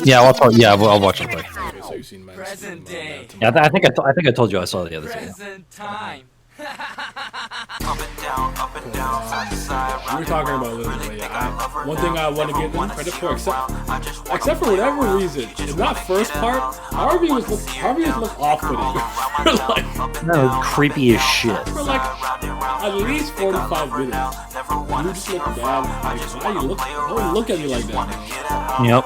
Yeah, I'll watch it. Okay, so you've seen Man of Steel. Yeah, I think I told you I saw the other two. Time. We were talking about a little bit. Yeah, one thing I want to give them credit for, except for whatever reason, in that first part, Harvey was look off-putting. Like, No, creepy as shit. for like at least 45 minutes. You just look bad. Like, why you look at me like that? Yep.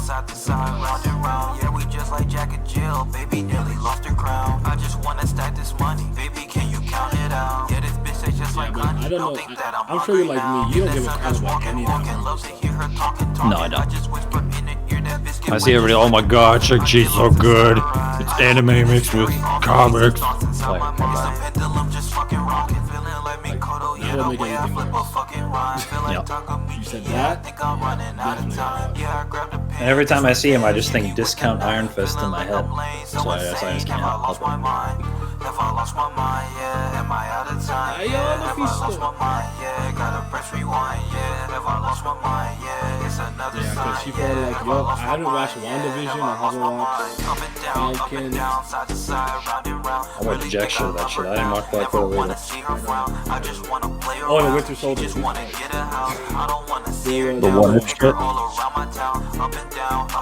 Side to side, round and round. Yeah, we just like Jack and Jill. Baby nearly lost her crown. I just wanna stack this money. Baby, can you count it out? Yeah, this bitch tastes just like honey. I don't know. Think that I'm sure you're like me. You don't give a crap about any of that. No, I don't. I see everybody. Oh my god, Shang-Chi's so good. It's anime mixed with comics. Like, That'll make anything worse. yep. You said that? And every time I see him, I just think discount Iron Fist in my head. So I just can't help it. If I lost my mind, yeah, am I out of time? Yeah, if I lost my mind, yeah, gotta press rewind, yeah. If I lost my mind, yeah, it's another Yeah, because she probably like, yo, I haven't watched WandaVision, I haven't watched Falcon. I watched jack shit of that shit. I didn't watch Black Widow either. Oh, the Winter Soldier. The What If shit?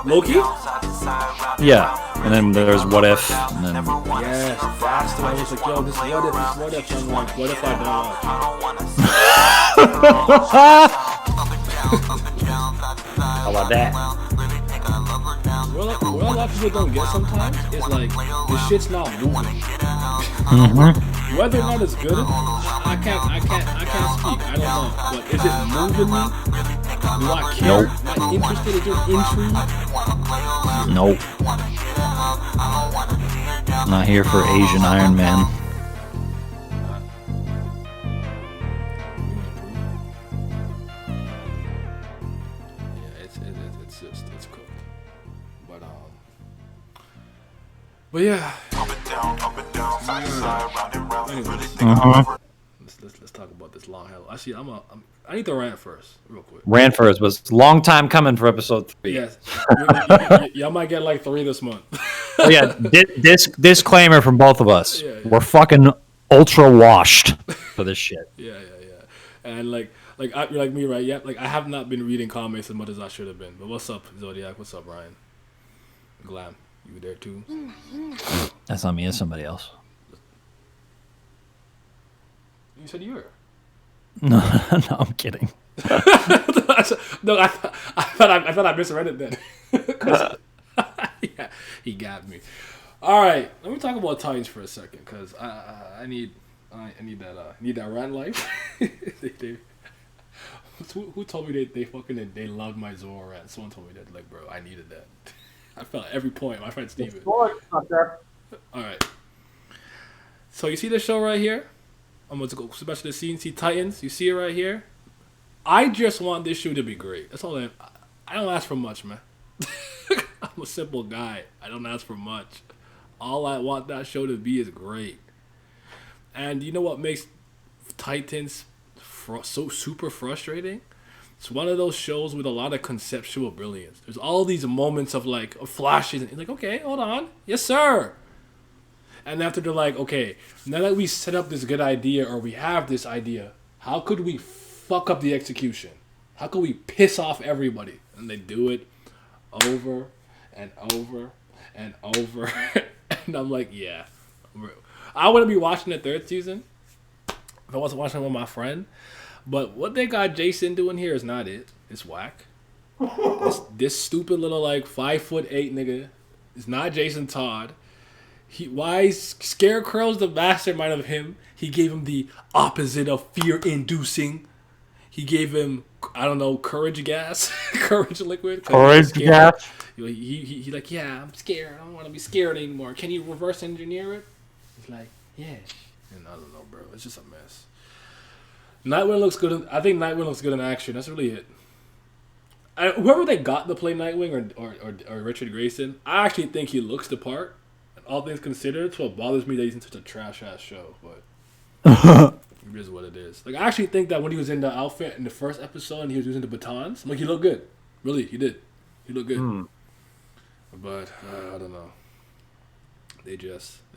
Loki? Yeah. And then there's What If. And then Yes, that's the one. I was like, yo, this what if, I'm like, what if I how about that? What a lot of people don't get sometimes is like, the shit's not moving. Mm-hmm. Whether or not it's good, I can't speak. I don't know. But is it moving me? Do I care? Nope. Am I interested? Is there intrigue? Nope. Not here for Asian Iron Man. It's cooked. But yeah. Anyways, let's talk about this long hell. Actually, I need to rant first, real quick. Rant first was long time coming for episode 3. Yes, y'all might get like 3 this month. Oh, yeah, disclaimer from both of us. Yeah. We're fucking ultra washed for this shit. Yeah. And like you're like me, right? Yeah. Like I have not been reading comics as much as I should have been. But what's up, Zodiac? What's up, Ryan? Glam, you there too? That's not me. It's somebody else. You said you were. No, I'm kidding. No, I thought I misread it then. Yeah, he got me. All right, let me talk about Titans for a second, because I need that rant life. Who told me they loved my Zoro rant? Someone told me that, like, bro, I needed that. I felt every point. My friend Steven. All right. So you see this show right here? I'm going to go special the scene. See Titans? You see it right here? I just want this show to be great. That's all I don't ask for much, man. I'm a simple guy. I don't ask for much. All I want that show to be is great. And you know what makes Titans so super frustrating? It's one of those shows with a lot of conceptual brilliance. There's all these moments of like flashes, and it's like, okay, hold on, yes sir. And after they're like, okay, now that we set up this good idea, or we have this idea, how could we fuck up the execution? How could we piss off everybody? And they do it over and over and over. And I'm like, yeah. I wouldn't be watching the 3rd season if I wasn't watching it with my friend. But what they got Jason doing here is not it. It's whack. This stupid little like 5'8" nigga is not Jason Todd. Why Scarecrow's the mastermind of him? He gave him the opposite of fear-inducing. He gave him, I don't know, courage gas, courage liquid. Courage gas. He like, yeah, I'm scared. I don't want to be scared anymore. Can you reverse engineer it? He's like, yeah. And I don't know, bro. It's just a mess. Nightwing looks good. I think Nightwing looks good in action. That's really it. Whoever they got to play Nightwing or Richard Grayson, I actually think he looks the part. All things considered, it's what bothers me that he's in such a trash ass show. But It is what it is. Like I actually think that when he was in the outfit in the first episode and he was using the batons, like he looked good. Really, he did. He looked good. But I don't know. They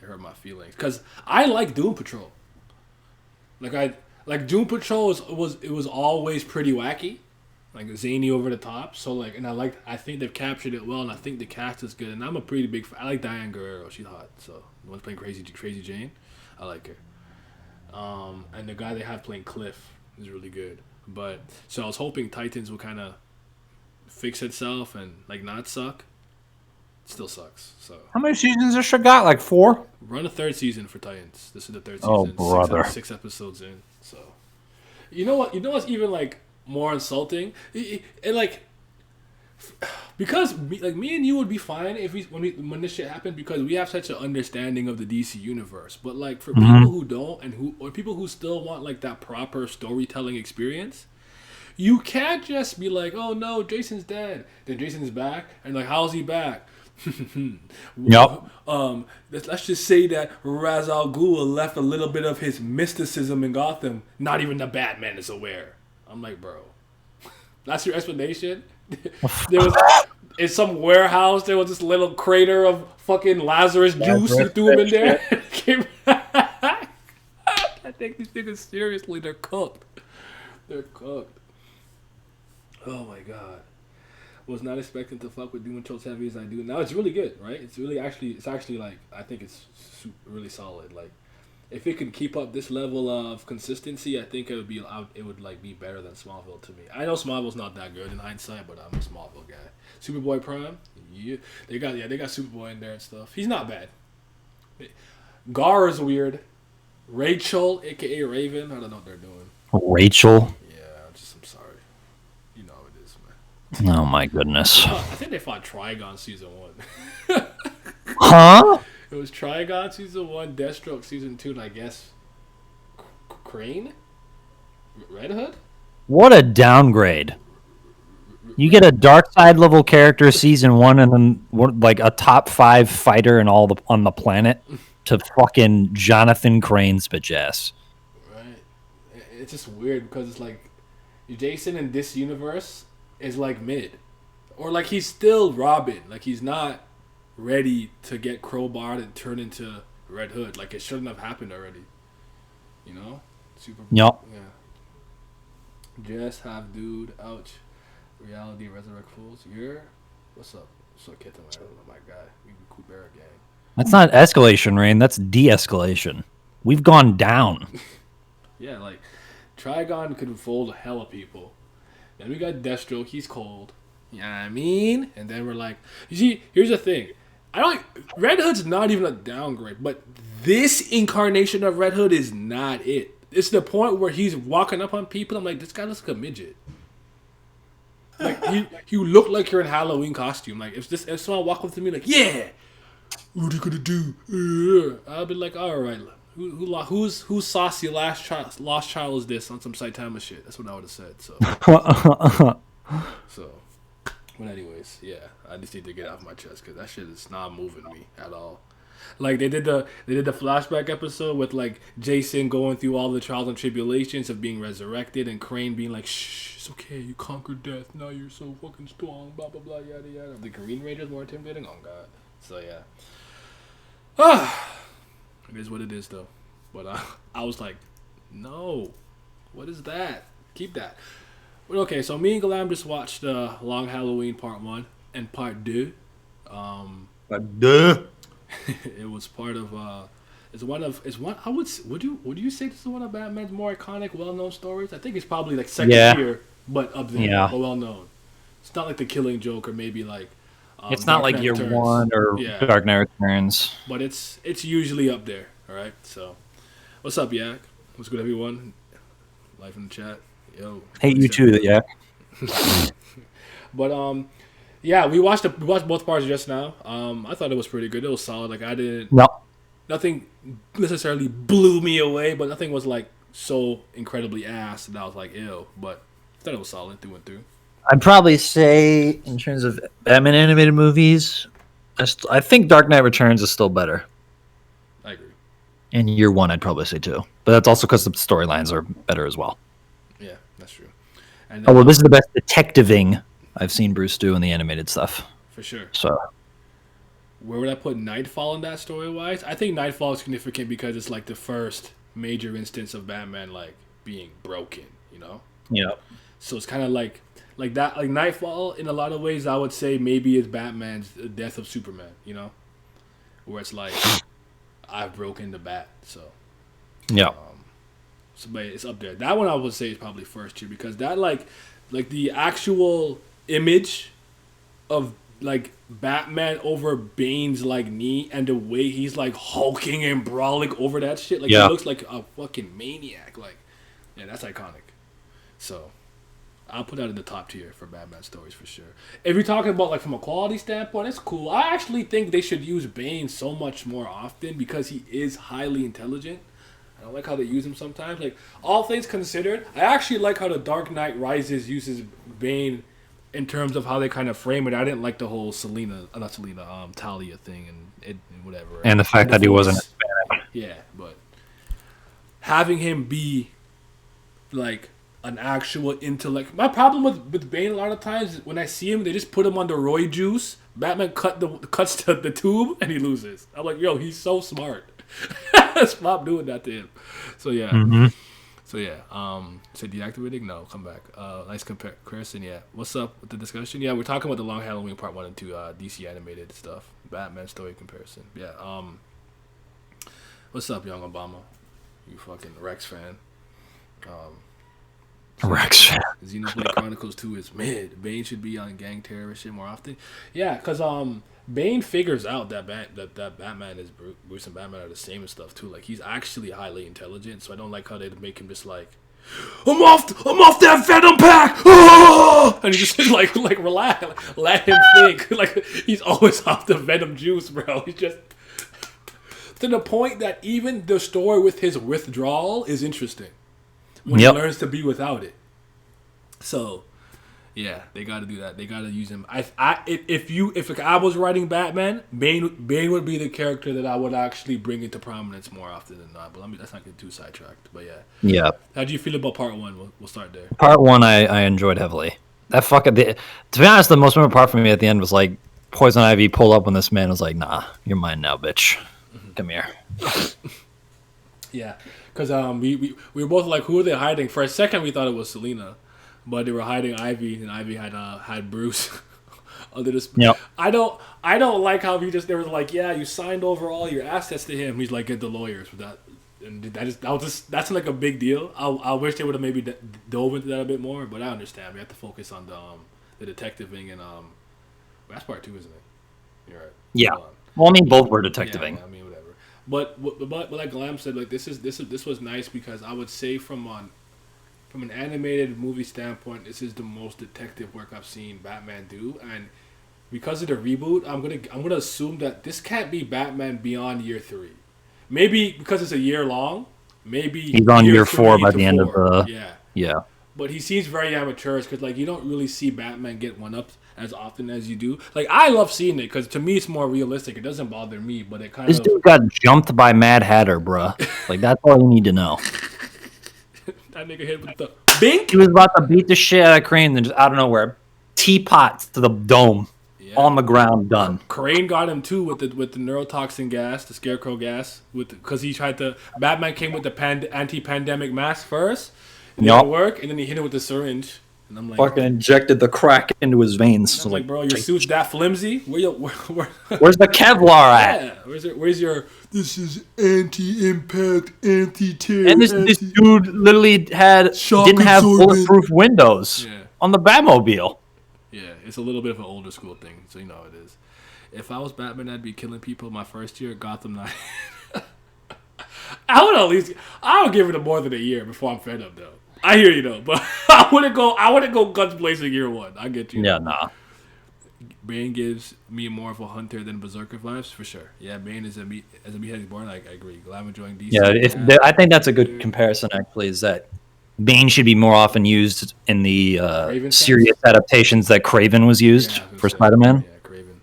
hurt my feelings because I like Doom Patrol. Like Doom Patrol was always pretty wacky, like zany over the top. So like, and I think they've captured it well, and I think the cast is good. And I'm a pretty big fan. I like Diane Guerrero. She's hot. So the one playing Crazy Jane, I like her. And the guy they have playing Cliff is really good. But so I was hoping Titans will kind of fix itself and like not suck. It still sucks. So how many seasons has she got? Like 4? Run a 3rd season for Titans. This is the 3rd season. Oh, brother. 6 episodes in. So you know what? You know what's even like more insulting? It like because me and you would be fine if when this shit happened because we have such an understanding of the DC universe. But like for people who don't or people who still want like that proper storytelling experience, you can't just be like, oh no, Jason's dead. Then Jason's back and like how's he back? Yep. Let's just say that Ra's al Ghul left a little bit of his mysticism in Gotham. Not even the Batman is aware. I'm like, bro, that's your explanation? There was in some warehouse. There was this little crater of fucking Lazarus juice. You threw him in there. I take these niggas seriously. They're cooked. They're cooked. Oh my god. Was not expecting to fuck with Doom Patrol as heavy as I do. Now it's really good, right? It's actually like I think it's really solid. Like if it can keep up this level of consistency, I think it would be better than Smallville to me. I know Smallville's not that good in hindsight, but I'm a Smallville guy. Superboy Prime, yeah, they got Superboy in there and stuff. He's not bad. Gar is weird. Rachel, aka Raven, I don't know what they're doing. Rachel. I'm sorry. You know how it is, man. Oh my goodness. I think they fought Trigon season 1. Huh? It was Trigon season 1, Deathstroke season 2, and I guess Crane? Red Hood? What a downgrade. You get a dark side level character season 1 and then like a top 5 fighter and on the planet to fucking Jonathan Crane's bitch ass. Right. It's just weird because it's like Jason in this universe is like mid. Or like he's still Robin. Like he's not ready to get crowbarred and turn into Red Hood. Like it shouldn't have happened already. You know? Yep. Yeah. Just have dude. Ouch. Reality resurrect fools. What's up? What's up, Kitten? My guy. We Kubera gang. That's not escalation, Rain. That's de-escalation. We've gone down. Yeah, like Trigon could fold a hell of people. Then we got Deathstroke. He's cold. You know what I mean? And then we're like, you see, here's the thing. Red Hood's not even a downgrade, but this incarnation of Red Hood is not it. It's the point where he's walking up on people. I'm like, this guy looks like a midget. Like you look like you're in Halloween costume. Like if someone walk up to me like, yeah, what are you gonna do? I'll be like, all right, who's saucy lost child is this on some Saitama shit? That's what I would have said. So, but anyways, yeah, I just need to get it off my chest because that shit is not moving me at all. Like they did the flashback episode with like Jason going through all the trials and tribulations of being resurrected and Crane being like, shh, it's okay, you conquered death, now you're so fucking strong, blah blah blah, yada yada. The Green Ranger's more intimidating. Oh god. So yeah. It is what it is though. But I was like, no, what is that? Keep that. But okay, so me and Galam just watched Long Halloween Part 1 and Part 2. It was part of would you say this is one of Batman's more iconic, well-known stories? I think it's probably like second tier, but up there, but well-known. It's not like The Killing Joke or maybe like it's not like Year One or Dark Knight Returns, but it's usually up there. All right, so what's up, Yak? What's good, everyone? Live in the chat. Yo, hate you too, Yak. But yeah, we watched both parts just now. I thought it was pretty good. It was solid. Like nothing necessarily blew me away, but nothing was like so incredibly ass that I was like, ew. But I thought it was solid through and through. I'd probably say in terms of Batman animated movies, I think Dark Knight Returns is still better. I agree. In year one, I'd probably say 2, but that's also because the storylines are better as well. Yeah, that's true. And Oh well, this is the best detectiving I've seen Bruce do in the animated stuff. for sure. So Where would I put Nightfall in that story wise? I think Nightfall is significant because it's like the first major instance of Batman like being broken, you know? yeah, So it's kind of like that, like Nightfall in a lot of ways. I would say maybe is Batman's death of Superman, you know, where it's like I've broken the bat, so yeah, but it's up there. That one I would say is probably first tier because that like the actual image of like Batman over Bane's like knee and the way he's like hulking and brawling over that shit, like he looks like a fucking maniac. Like, yeah, that's iconic. So I'll put that in the top tier for Batman stories for sure. If you're talking about like from a quality standpoint, it's cool. I actually think they should use Bane so much more often because he is highly intelligent. I don't like how they use him sometimes. Like, all things considered, I actually like how the Dark Knight Rises uses Bane in terms of how they kind of frame it. I didn't like the whole Talia thing and whatever. and the fact that he wasn't Hispanic. Yeah, but having him be like an actual intellect. My problem with Bane a lot of times is when I see him, they just put him on the Roy juice. Batman cuts the tube and he loses. I'm like, yo, he's so smart. Stop doing that to him. So yeah. Mm-hmm. So yeah. So deactivating? No, come back. Nice comparison. Yeah. What's up with the discussion? Yeah, we're talking about the Long Halloween Part 1 and 2 DC animated stuff. Batman story comparison. Yeah. What's up, Young Obama? You fucking Rex fan. Rex. Xenoblade Chronicles 2 is mid. Bane should be on gang terrorist shit more often. Yeah, because Bane figures out that Batman is Bruce and Batman are the same and stuff too. Like, he's actually highly intelligent, so I don't like how they make him just like, I'm off that Venom pack, and he just like relax, let him think. Like, he's always off the Venom juice, bro. He's just to the point that even the story with his withdrawal is interesting when he learns to be without it. So, yeah, they got to do that. They got to use him. If I was writing Batman, Bane would be the character that I would actually bring into prominence more often than not. But let's not get too sidetracked. But yeah. Yeah. How do you feel about Part 1? We'll start there. Part 1, I enjoyed heavily. To be honest, the most memorable part for me at the end was like Poison Ivy pulled up when this man was like, "Nah, you're mine now, bitch. Come here." Yeah, because we were both like, who are they hiding? For a second, we thought it was Selena, but they were hiding Ivy, and Ivy had Bruce under this. Yep. I don't like how they were like, yeah, you signed over all your assets to him. He's like, get the lawyers for that, and that's like a big deal. I wish they would have maybe dove into that a bit more, but I understand. We have to focus on the detectiving and that's part 2, isn't it? You're right. Yeah. Well, I mean, both were detectiving. Yeah, I mean, whatever. But like Glam said, like this was nice because I would say from an animated movie standpoint, this is the most detective work I've seen Batman do, and because of the reboot, I'm gonna assume that this can't be Batman beyond year 3. Maybe because it's a year long. Maybe he's on year 4 by the end of the yeah. But he seems very amateurish because like you don't really see Batman get one up as often as you do. Like, I love seeing it because to me it's more realistic. It doesn't bother me, but it kind of... This dude got jumped by Mad Hatter, bruh. Like, that's all you need to know. That nigga hit with the bink. He was about to beat the shit out of Crane, and just out of nowhere, teapot to the dome, on the ground, done. Crane got him too with the neurotoxin gas, the scarecrow gas, because he tried to. Batman came with the anti-pandemic mask first. It didn't work, and then he hit him with the syringe. And I'm like, fucking injected the crack into his veins. I'm like, bro, your suit's that flimsy. Where's the Kevlar at? Yeah, where's your? This is anti-impact, anti-tear. And this dude literally didn't have bulletproof windows on the Batmobile. Yeah, it's a little bit of an older school thing, so you know how it is. If I was Batman, I'd be killing people my first year at Gotham Knight. I would give it more than a year before I'm fed up though. I hear you though, but I wouldn't go guns blazing year 1. I get you. Yeah, nah. Bane gives me more of a hunter than Berserker vibes for sure. Yeah, Bane is a meathead born. I agree. I'm enjoying DC. Yeah, I think that's a good comparison. Actually, is that Bane should be more often used in the serious adaptations that Craven was used for Spider-Man. Yeah, Craven.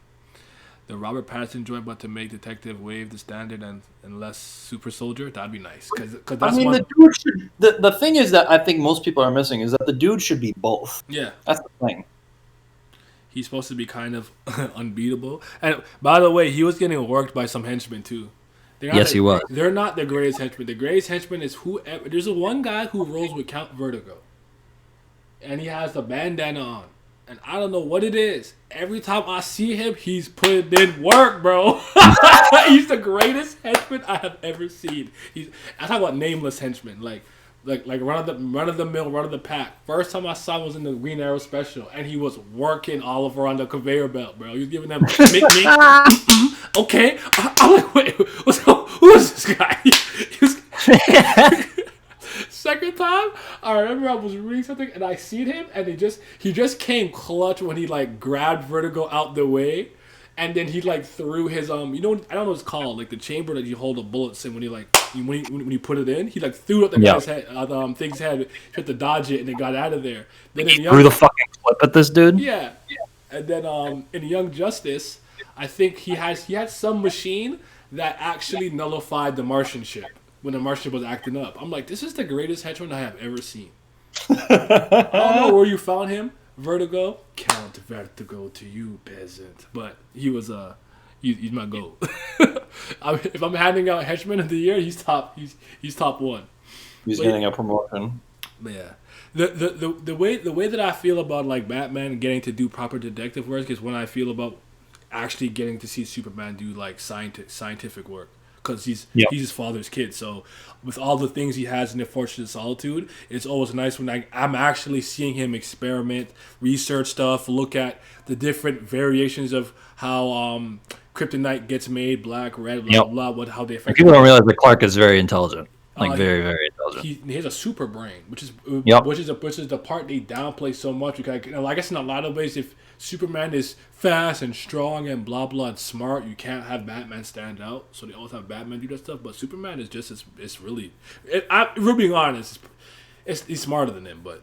the Robert Pattinson joint, but to make Detective Wave the standard and less Super Soldier, that'd be nice. Because that's the dude should. The thing is that I think most people are missing is that the dude should be both. Yeah, that's the thing. He's supposed to be kind of unbeatable. And by the way, he was getting worked by some henchmen too. He was. They're not the greatest henchman. The greatest henchman is whoever. There's one guy who rolls with Count Vertigo, and he has the bandana on. And I don't know what it is. Every time I see him, he's putting in work, bro. He's the greatest henchman I have ever seen. I talk about nameless henchmen, like run of the mill, run of the pack. First time I saw him was in the Green Arrow special, and he was working Oliver on the conveyor belt, bro. He was giving them me. Okay, I'm like, wait, who is this guy? Second time, I remember I was reading something and I seen him, and he just came clutch when he like grabbed Vertigo out the way, and then he like threw his I don't know what it's called, like the chamber that you hold the bullets in when you put it in. He like threw it at the guy's head, thing's head, he had to dodge it, and then got out of there. Then he threw the fucking clip at this dude. Yeah. And then in Young Justice, I think he had some machine that actually nullified the Martian ship when the Martian was acting up. I'm like, this is the greatest henchman I have ever seen. I don't know where you found him, Vertigo. Count Vertigo to you, peasant. But he was he's my goat. If I'm handing out henchman of the year, he's top one. He's getting a promotion. Yeah. The way that I feel about like Batman getting to do proper detective work is when I feel about actually getting to see Superman do like scientific work. Because he's his father's kid. So with all the things he has in the Fortress of Solitude, it's always nice when I'm actually seeing him experiment, research stuff, look at the different variations of how kryptonite gets made, black, red, blah, blah, how they affect. People don't realize that Clark is very intelligent. Very, very intelligent. He has a super brain, which is the part they downplay so much. Because I guess in a lot of ways, if Superman is fast and strong and blah blah and smart, you can't have Batman stand out. So they always have Batman do that stuff. But Superman is just we're being honest, he's smarter than him, but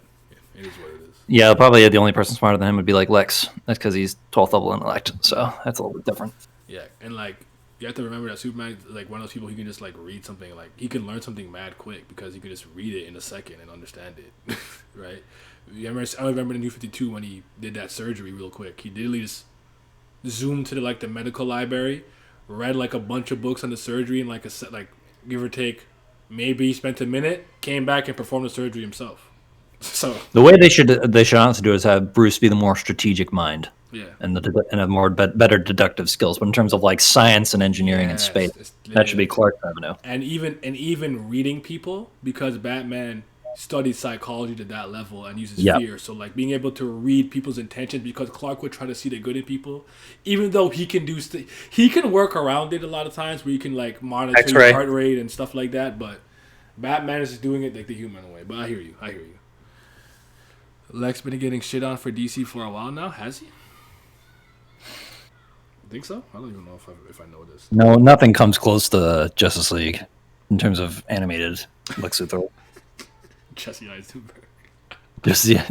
it is what it is. Yeah, probably the only person smarter than him would be like Lex. That's because he's 12th level intellect, so that's a little bit different. Yeah, and like you have to remember that Superman is like one of those people who can just like read something, like he can learn something mad quick because he can just read it in a second and understand it, right? I remember in New 52 when he did that surgery real quick. He literally just zoomed to the medical library, read like a bunch of books on the surgery, and like give or take, maybe he spent a minute, came back and performed the surgery himself. So the way they should honestly do is have Bruce be the more strategic mind. Yeah, and have more better deductive skills. But in terms of like science and engineering and space, that should be Clark's avenue. And even reading people, because Batman studies psychology to that level and uses fear. So like being able to read people's intentions, because Clark would try to see the good in people, even though he can he can work around it a lot of times where you can like monitor your heart rate and stuff like that. But Batman is just doing it like the human way. But I hear you. Lex been getting shit on for DC for a while now, has he? Think so? I don't even know if I know this. No, nothing comes close to Justice League in terms of animated Lex Luthor. Jesse Eisenberg.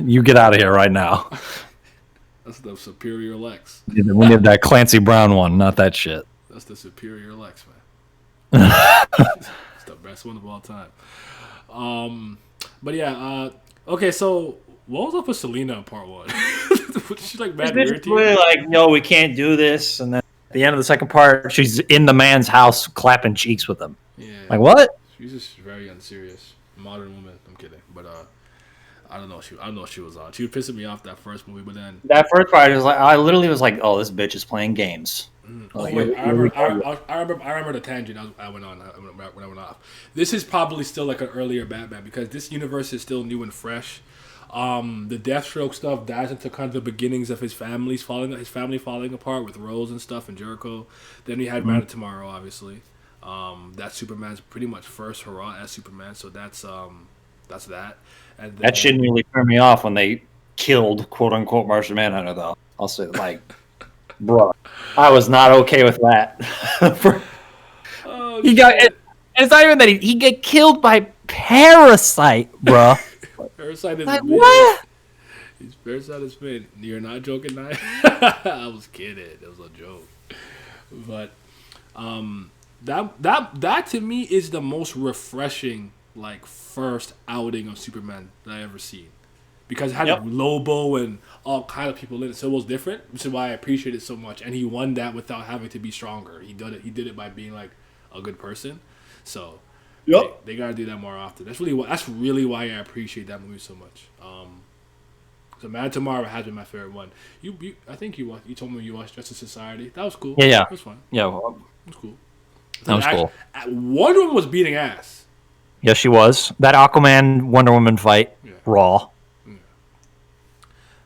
You get out of here right now. That's the superior Lex. We need that Clancy Brown one, not that shit. That's the superior Lex, man. It's the best one of all time. But yeah, okay, so what was up with Selena in part 1? She's like mad weird to you? Really like, no, we can't do this. And then at the end of the second part, she's in the man's house clapping cheeks with him. Yeah. Like, what? She's just very unserious. Modern woman. I'm kidding. But I don't know. I don't know what she was on. She was pissing me off that first movie, but then that first part was like, I literally was like, oh, this bitch is playing games. I remember the tangent I went on when I went off. This is probably still like an earlier Batman because this universe is still new and fresh. The Deathstroke stuff dives into kind of the beginnings of his family falling apart with Rose and stuff and Jericho. Then we had Man of Tomorrow, obviously. That's Superman's pretty much first hurrah as Superman, so that's that. And then, that shouldn't really turn me off when they killed quote unquote Martian Manhunter, though. I'll say like, bro, I was not okay with that. It's not even that he get killed by Parasite, bro. Parasite is like what? Parasite is mid. You're not joking, I was kidding. It was a joke. But that to me is the most refreshing like first outing of Superman that I ever seen. Because it had Yep. Lobo and all kind of people in it, so it was different, which is why I appreciate it so much. And he won that without having to be stronger. He did it. He did it by being like a good person. So they gotta do that more often. That's really why I appreciate that movie so much. So Man of Tomorrow has been my favorite one. I think you told me you watched Justice Society. That was cool. Yeah. That was fun. Yeah. Well, It was cool. that was cool. Wonder Woman was beating ass. Yeah, she was. That Aquaman Wonder Woman fight, raw.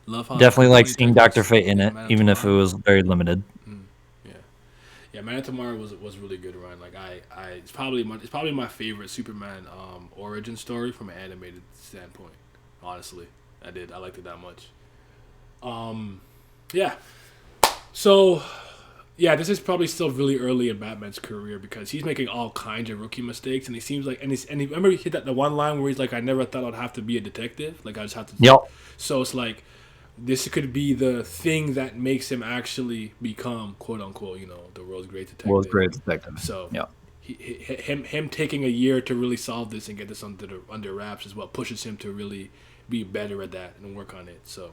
Love how Definitely like Tony seeing Texas- Dr. Fate in yeah, it, Man of even if it Tomorrow. was very limited. Yeah, Man of Tomorrow was really good, Ryan. Like it's probably my favorite Superman origin story from an animated standpoint. Honestly, I liked it that much. Yeah. So, yeah, this is probably still really early in Batman's career because he's making all kinds of rookie mistakes, and he seems like he remember he hit the one line where he's like, "I never thought I'd have to be a detective. Like I just have to." Yep. So it's like this could be the thing that makes him actually become quote unquote, the world's great detective. World's great detective. So yeah. him taking a year to really solve this and get this under wraps is what pushes him to really be better at that and work on it. So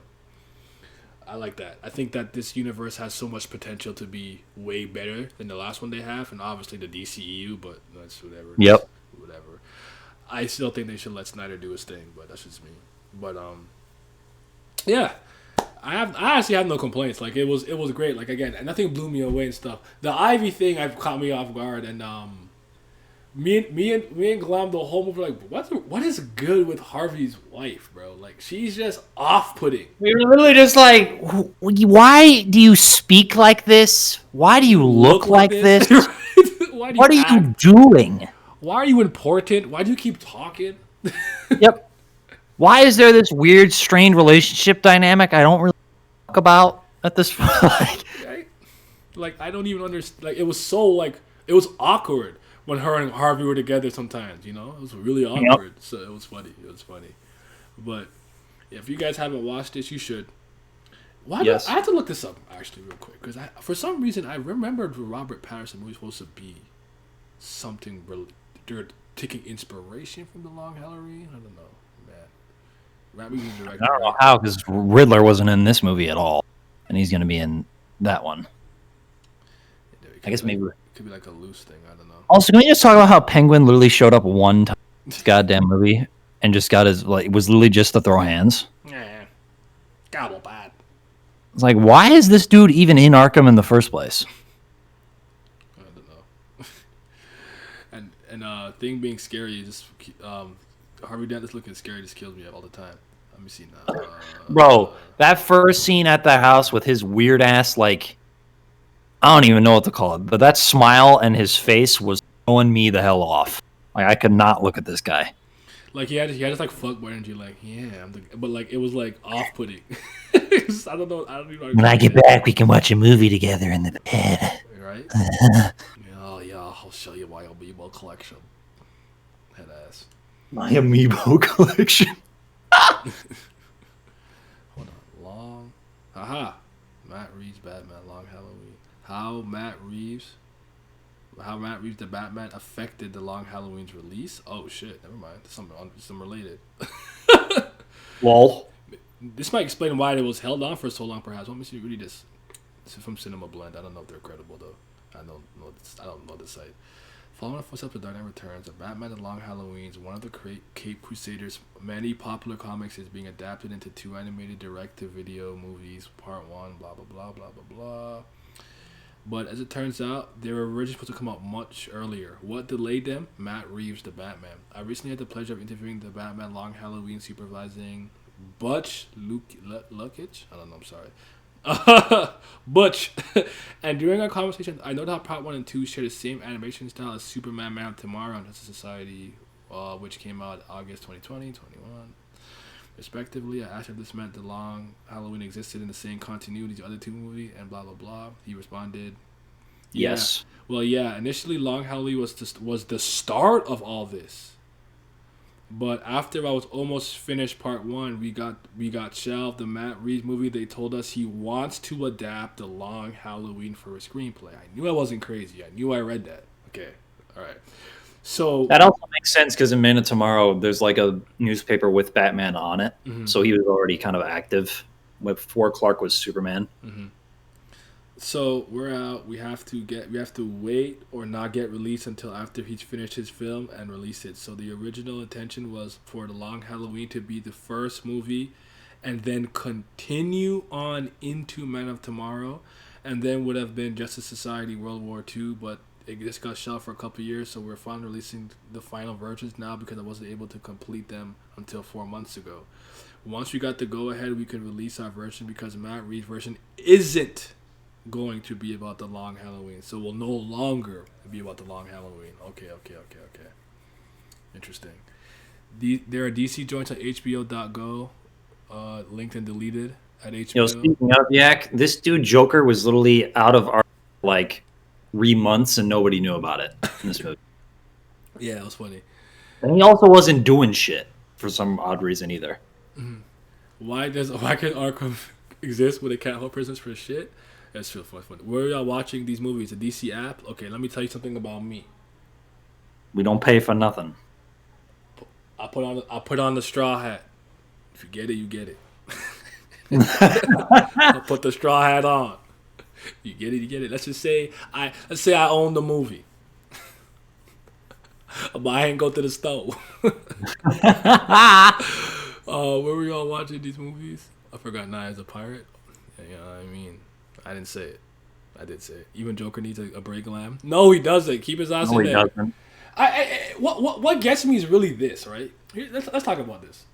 I like that. I think that this universe has so much potential to be way better than the last one they have, and obviously the DCEU. But that's whatever. Yep. Whatever. I still think they should let Snyder do his thing, but that's just me. But yeah. I actually have no complaints. Like it was great. Like again, and nothing blew me away and stuff. The Ivy thing I've caught me off guard, and me and Glam the whole movie were like, what is good with Harvey's wife, bro? Like she's just off putting. We were literally just like, why do you speak like this? Why do you look like this? What are you doing? Why are you important? Why do you keep talking? Yep. Why is there this weird, strained relationship dynamic I don't really talk about at this point? Right? Like I don't even understand. Like it was so like it was awkward when her and Harvey were together. Sometimes it was really awkward. Yep. So it was funny. But if you guys haven't watched this, you should. Yes. I have to look this up actually real quick because for some reason I remembered the Robert Pattinson movie was supposed to be something. They're taking inspiration from the Long Halloween. I don't know. I don't know how, because Riddler wasn't in this movie at all, and he's going to be in that one. I guess maybe it could be like a loose thing. I don't know. Also, can we just talk about how Penguin literally showed up one time in this goddamn movie and just got his it was literally just to throw hands? Yeah, gobble bad. It's like, why is this dude even in Arkham in the first place? I don't know. and thing being scary, just Harvey Dent looking scary just kills me all the time. Let me see now. Bro, that first scene at the house with his weird ass, like, I don't even know what to call it, but that smile and his face was throwing me the hell off. Like, I could not look at this guy. Like, he had this like fuckboy energy, like, yeah, but like, it was like off-putting. I don't know. I don't even know. When I get back, we can watch a movie together in the bed. Right? Yeah, I'll show you my amiibo collection. Head ass. My amiibo collection. Hold on. Long. Aha. Matt Reeves Batman Long Halloween. How Matt Reeves the Batman affected the Long Halloween's release. Oh shit, never mind. Some related. Lol. This might explain why it was held on for so long perhaps. Let me see read this. This is from Cinema Blend. I don't know if they're credible though. I don't know the site. Following the footsteps of Dark Knight Returns, The Batman and Long Halloweens, one of the Cape Crusaders' many popular comics is being adapted into 2 animated direct-to-video movies, part 1, blah, blah, blah, blah, blah, blah. But as it turns out, they were originally supposed to come out much earlier. What delayed them? Matt Reeves, the Batman. I recently had the pleasure of interviewing the Batman Long Halloween supervising Butch Lukic? I don't know, I'm sorry. Butch. And during our conversation, I noted how Part 1 and 2 share the same animation style as Superman, Man of Tomorrow, and Justice Society, which came out August 2020, 21, respectively. I asked if this meant the Long Halloween existed in the same continuity as the other 2 movies, and blah, blah, blah. He responded, yes. Yeah. Well, yeah, initially Long Halloween was the start of all this. But after I was almost finished part one, we got shelved the Matt Reeves movie. They told us he wants to adapt The Long Halloween for a screenplay. I knew I wasn't crazy. I knew I read that. Okay, all right. So That also makes sense because in Man of Tomorrow, there's like a newspaper with Batman on it, so he was already kind of active before Clark was Superman. So we're out. We have to wait or not get released until after he's finished his film and release it. So the original intention was for The Long Halloween to be the first movie, and then continue on into Man of Tomorrow, and then would have been Justice Society World War II. But it just got shelved for a couple years, so we're finally releasing the final versions now because I wasn't able to complete them until 4 months ago. Once we got the go ahead, we could release our version because Matt Reeves' version isn't going to be about The Long Halloween, so will no longer be about The Long Halloween. Okay. Interesting. There are DC joints on HBO.go, linked and deleted at HBO. You know, speaking of Yak, this dude Joker was literally out of our like 3 months and nobody knew about it in this movie. Yeah, it was funny. And he also wasn't doing shit for some odd reason either. Why can Arkham exist when they can't hold prisoners for shit? That's real fun. Where are y'all watching these movies? The DC app? Okay, let me tell you something about me. We don't pay for nothing. I put on the straw hat. If you get it, you get it. I put the straw hat on. You get it, you get it. Let's say I own the movie. But I ain't go to the store. Where were y'all watching these movies? I forgot. Night as a Pirate. Yeah, I mean, I didn't say it. I did say it. Even Joker needs a break lamb. No, he doesn't. Keep his ass in there. Doesn't. What gets me is really this, right? Let's talk about this.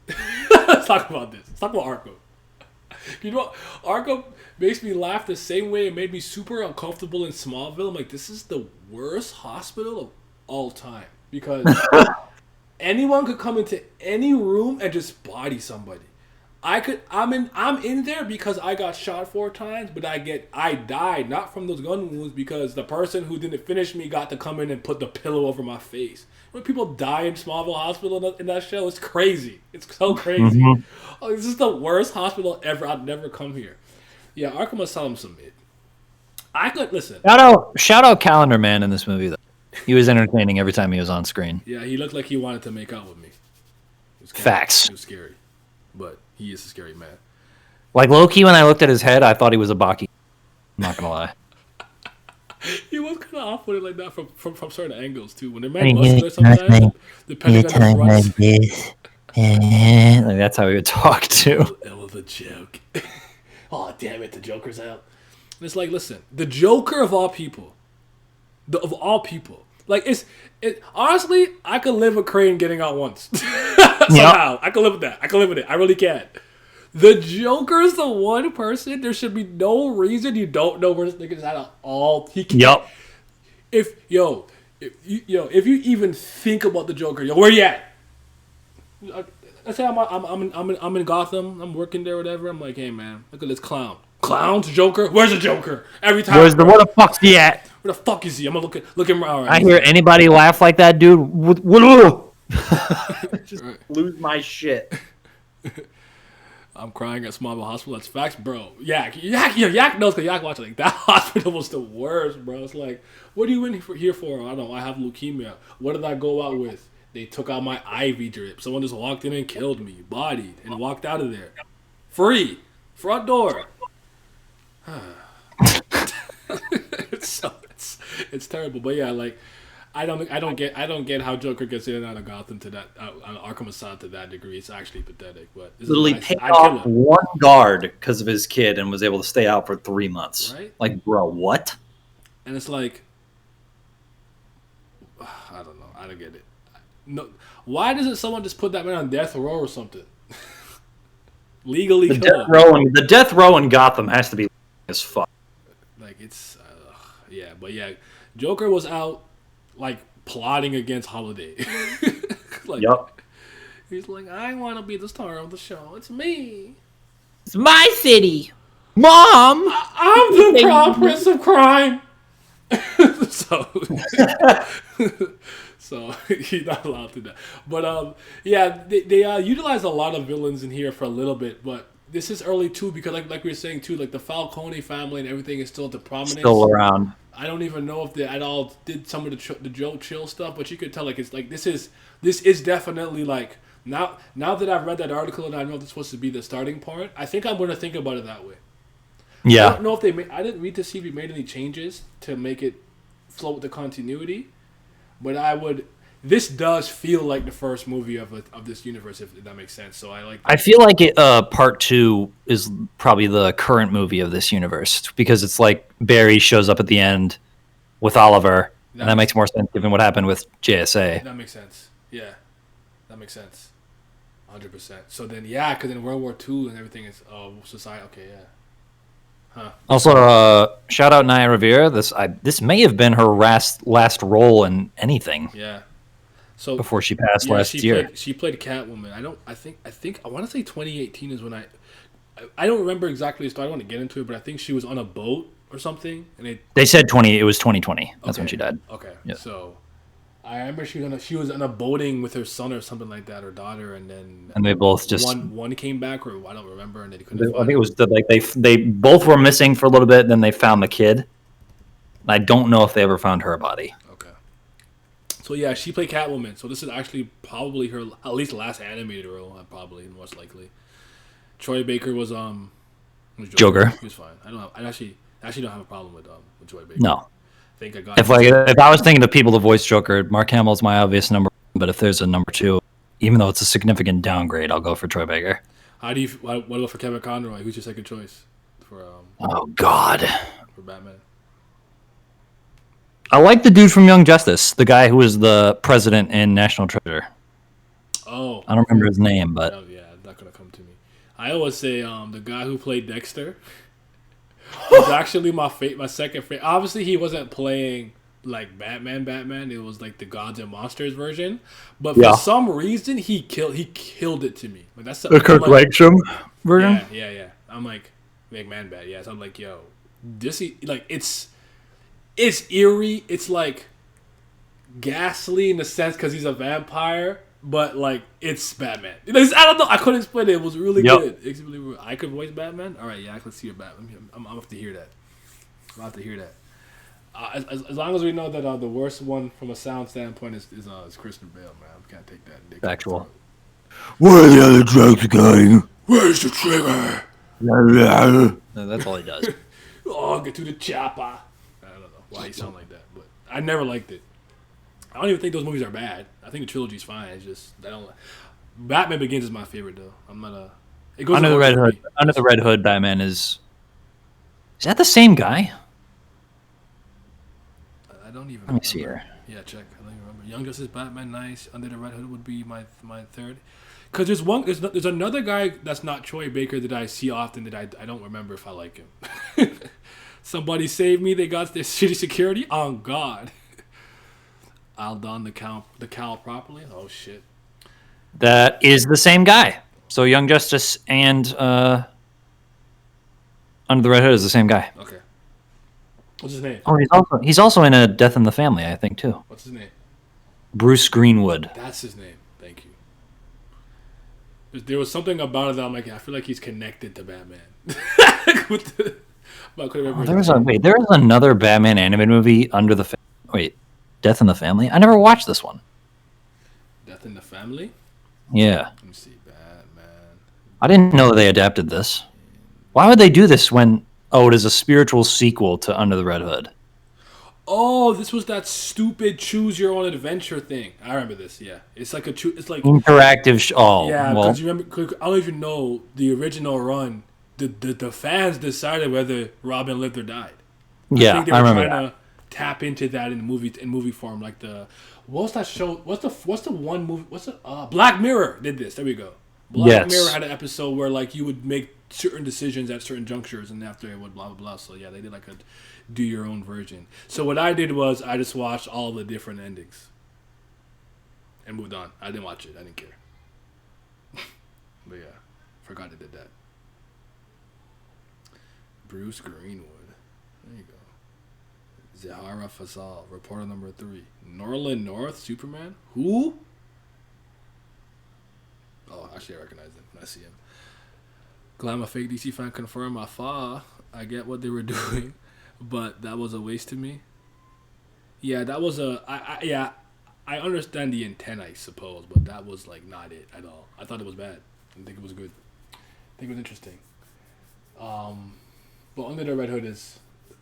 Let's talk about Arkham. You know what? Arkham makes me laugh the same way it made me super uncomfortable in Smallville. I'm like, this is the worst hospital of all time. Because anyone could come into any room and just body somebody. I'm in there because I got shot 4 times, but I died not from those gun wounds because the person who didn't finish me got to come in and put the pillow over my face. When people die in Smallville Hospital in that show, it's crazy. It's so crazy. Oh, this is the worst hospital ever. I'd never come here. Yeah, Arkham Asylum submit. I could listen. Shout out Calendar Man in this movie though. He was entertaining every time he was on screen. Yeah, he looked like he wanted to make out with me. Facts. It was scary, but he is a scary man. Like low-key, when I looked at his head, I thought he was a Baki. I'm not gonna lie. He was kind of off-putting like that from certain angles too. When they're mad muscular sometimes, depending on the runs. Like that's how he would talk too. It was a joke. Oh damn it, the Joker's out. And it's like, listen, the Joker of all people, like it. Honestly, I could live with Crane getting out once. Somehow, I could live with that. I live with it. I really can. The Joker's the one person. There should be no reason you don't know where this nigga's at all. He can. Yep. If you even think about the Joker, where you at? Let's say I'm in Gotham. I'm working there, whatever. I'm like, hey man, look at this clown. Clown's Joker. Where's the Joker? Every time. Where the fuck's he at? Where the fuck is he? I'm gonna look him around. I hear anybody laugh like that, dude. Just lose my shit. I'm crying at Smallville Hospital. That's facts, bro. Yak knows because Yak watched it. Like that hospital was the worst, bro. It's like, what are you here for? I don't know. I have leukemia. What did I go out with? They took out my IV drip. Someone just walked in and killed me, bodied, and walked out of there. Free. Front door. It's terrible. But yeah, like I don't get how Joker gets in and out of Gotham to that Arkham Asylum to that degree. It's actually pathetic. But literally paid off one guard because of his kid and was able to stay out for 3 months. Right? Like, bro, what? And it's like, I don't know. I don't get it. No, why doesn't someone just put that man on death row or something? Legally, the death row in Gotham has to be as fuck. Like it's, yeah, but yeah, Joker was out like plotting against Holiday. Like, yep. He's like, I want to be the star of the show. It's me. It's my city, Mom. I'm the crown prince of crime. So he's not allowed to die. But yeah, they utilize a lot of villains in here for a little bit, but this is early too because like we were saying too, like the Falcone family and everything is still to prominence. Still around. I don't even know if they at all did some of the Joe Chill stuff, but you could tell like it's like this is definitely like now that I've read that article and I know it's supposed to be the starting point. I think I'm going to think about it that way. I Yeah. don't know if they made. I didn't read to see if they made any changes to make it float with the continuity, but I would. This does feel like the first movie of this universe, if that makes sense. So I like. That. I feel like part 2 is probably the current movie of this universe because it's like Barry shows up at the end with Oliver, and that makes more sense given what happened with JSA. That makes sense. Yeah, that makes sense. 100%. So then, yeah, because in World War II and everything is society. Okay, yeah. Huh. Also, shout out Naya Rivera. This may have been her last role in anything. Yeah. So before she passed last year, she played Catwoman. I think I want to say 2018 is when I don't remember exactly the story. I don't want to get into it, but I think she was on a boat or something, and they said it was 2020. That's when she died. Okay, yeah. So I remember she was on a boating with her son or something like that, or daughter, and then they both just one came back, or I don't remember, and they couldn't. I think it was they both were missing for a little bit. Then they found the kid. I don't know if they ever found her body. Okay. So yeah, she played Catwoman. So this is actually probably her at least last animated role, probably most likely. Troy Baker was Joker. He was fine. I actually don't have a problem with Troy Baker. No. I think I got. If I was thinking of people to voice Joker, Mark Hamill's my obvious number one, but if there's a number 2, even though it's a significant downgrade, I'll go for Troy Baker. What about for Kevin Conroy? Who's your second choice for? Oh God. For Batman. I like the dude from Young Justice, the guy who was the president in National Treasure. Oh. I don't remember his name, but yeah, not gonna come to me. I always say the guy who played Dexter was actually my second favorite. Obviously, he wasn't playing like Batman. It was like the Gods and Monsters version. But for some reason, he killed it to me. Like that's the Kirk Langstrom version. Yeah. I'm like McMahon Bat. Yeah, so I'm like, yo, this like it's eerie. It's like ghastly in the sense because he's a vampire, but like it's Batman. I don't know. I couldn't explain it. It was really good. I could voice Batman. All right, yeah, I could see your Batman. I'm have to hear that. I'm have to hear that. As long as we know that the worst one from a sound standpoint is Christian Bale, man. I can't take that. Factual. Where are the other drugs going? Where's the trigger? No, that's all he does. Oh, get to the chopper. I don't know why he sound like that, but I never liked it. I don't even think those movies are bad. I think the trilogy's fine. It's just I don't. Batman Begins is my favorite though. I'm not a. It goes Under the Red Hood. Under the Red Hood, Batman is. Is that the same guy? I don't even. Let me see here. Yeah, check. I don't even remember. Young Justice, Batman, nice. Under the Red Hood would be my third. Because there's another guy that's not Troy Baker that I see often that I don't remember if I like him. Somebody save me. They got their city security. Oh God. I'll don the cowl properly. Oh shit. That is the same guy. So Young Justice and Under the Red Hood is the same guy. Okay. What's his name? Oh, he's also in a Death in the Family, I think too. What's his name? Bruce Greenwood. That's his name. Thank you. There was something about it that I'm like, I feel like he's connected to Batman. There was another Batman animated movie Death in the Family. I never watched this one. Death in the Family? Yeah. Let me see. Batman. I didn't know they adapted this. Why would they do this when it is a spiritual sequel to Under the Red Hood? Oh, this was that stupid choose your own adventure thing. I remember this. Yeah, it's like it's like interactive. Yeah, because you remember? I don't even know the original run. The fans decided whether Robin lived or died. Yeah, I think they were remember trying to tap into that in movie form. Like what's that show? What's the one movie? Black Mirror did this. There we go. Black Mirror had an episode where like you would make certain decisions at certain junctures, and after it would blah blah blah. So yeah, they did like a do your own version. So what I did was I just watched all the different endings and moved on. I didn't watch it. I didn't care. But yeah, forgot they did that. Bruce Greenwood. There you go. Zahara Fasal, reporter number 3. Norland North, Superman? Who? Oh, actually, I recognize him when I see him. Glad I'm a fake DC fan. Confirm I get what they were doing, but that was a waste to me. Yeah, that was I understand the intent, I suppose, but that was like not it at all. I thought it was bad. I didn't think it was good. I think it was interesting. But Under the Red Hood is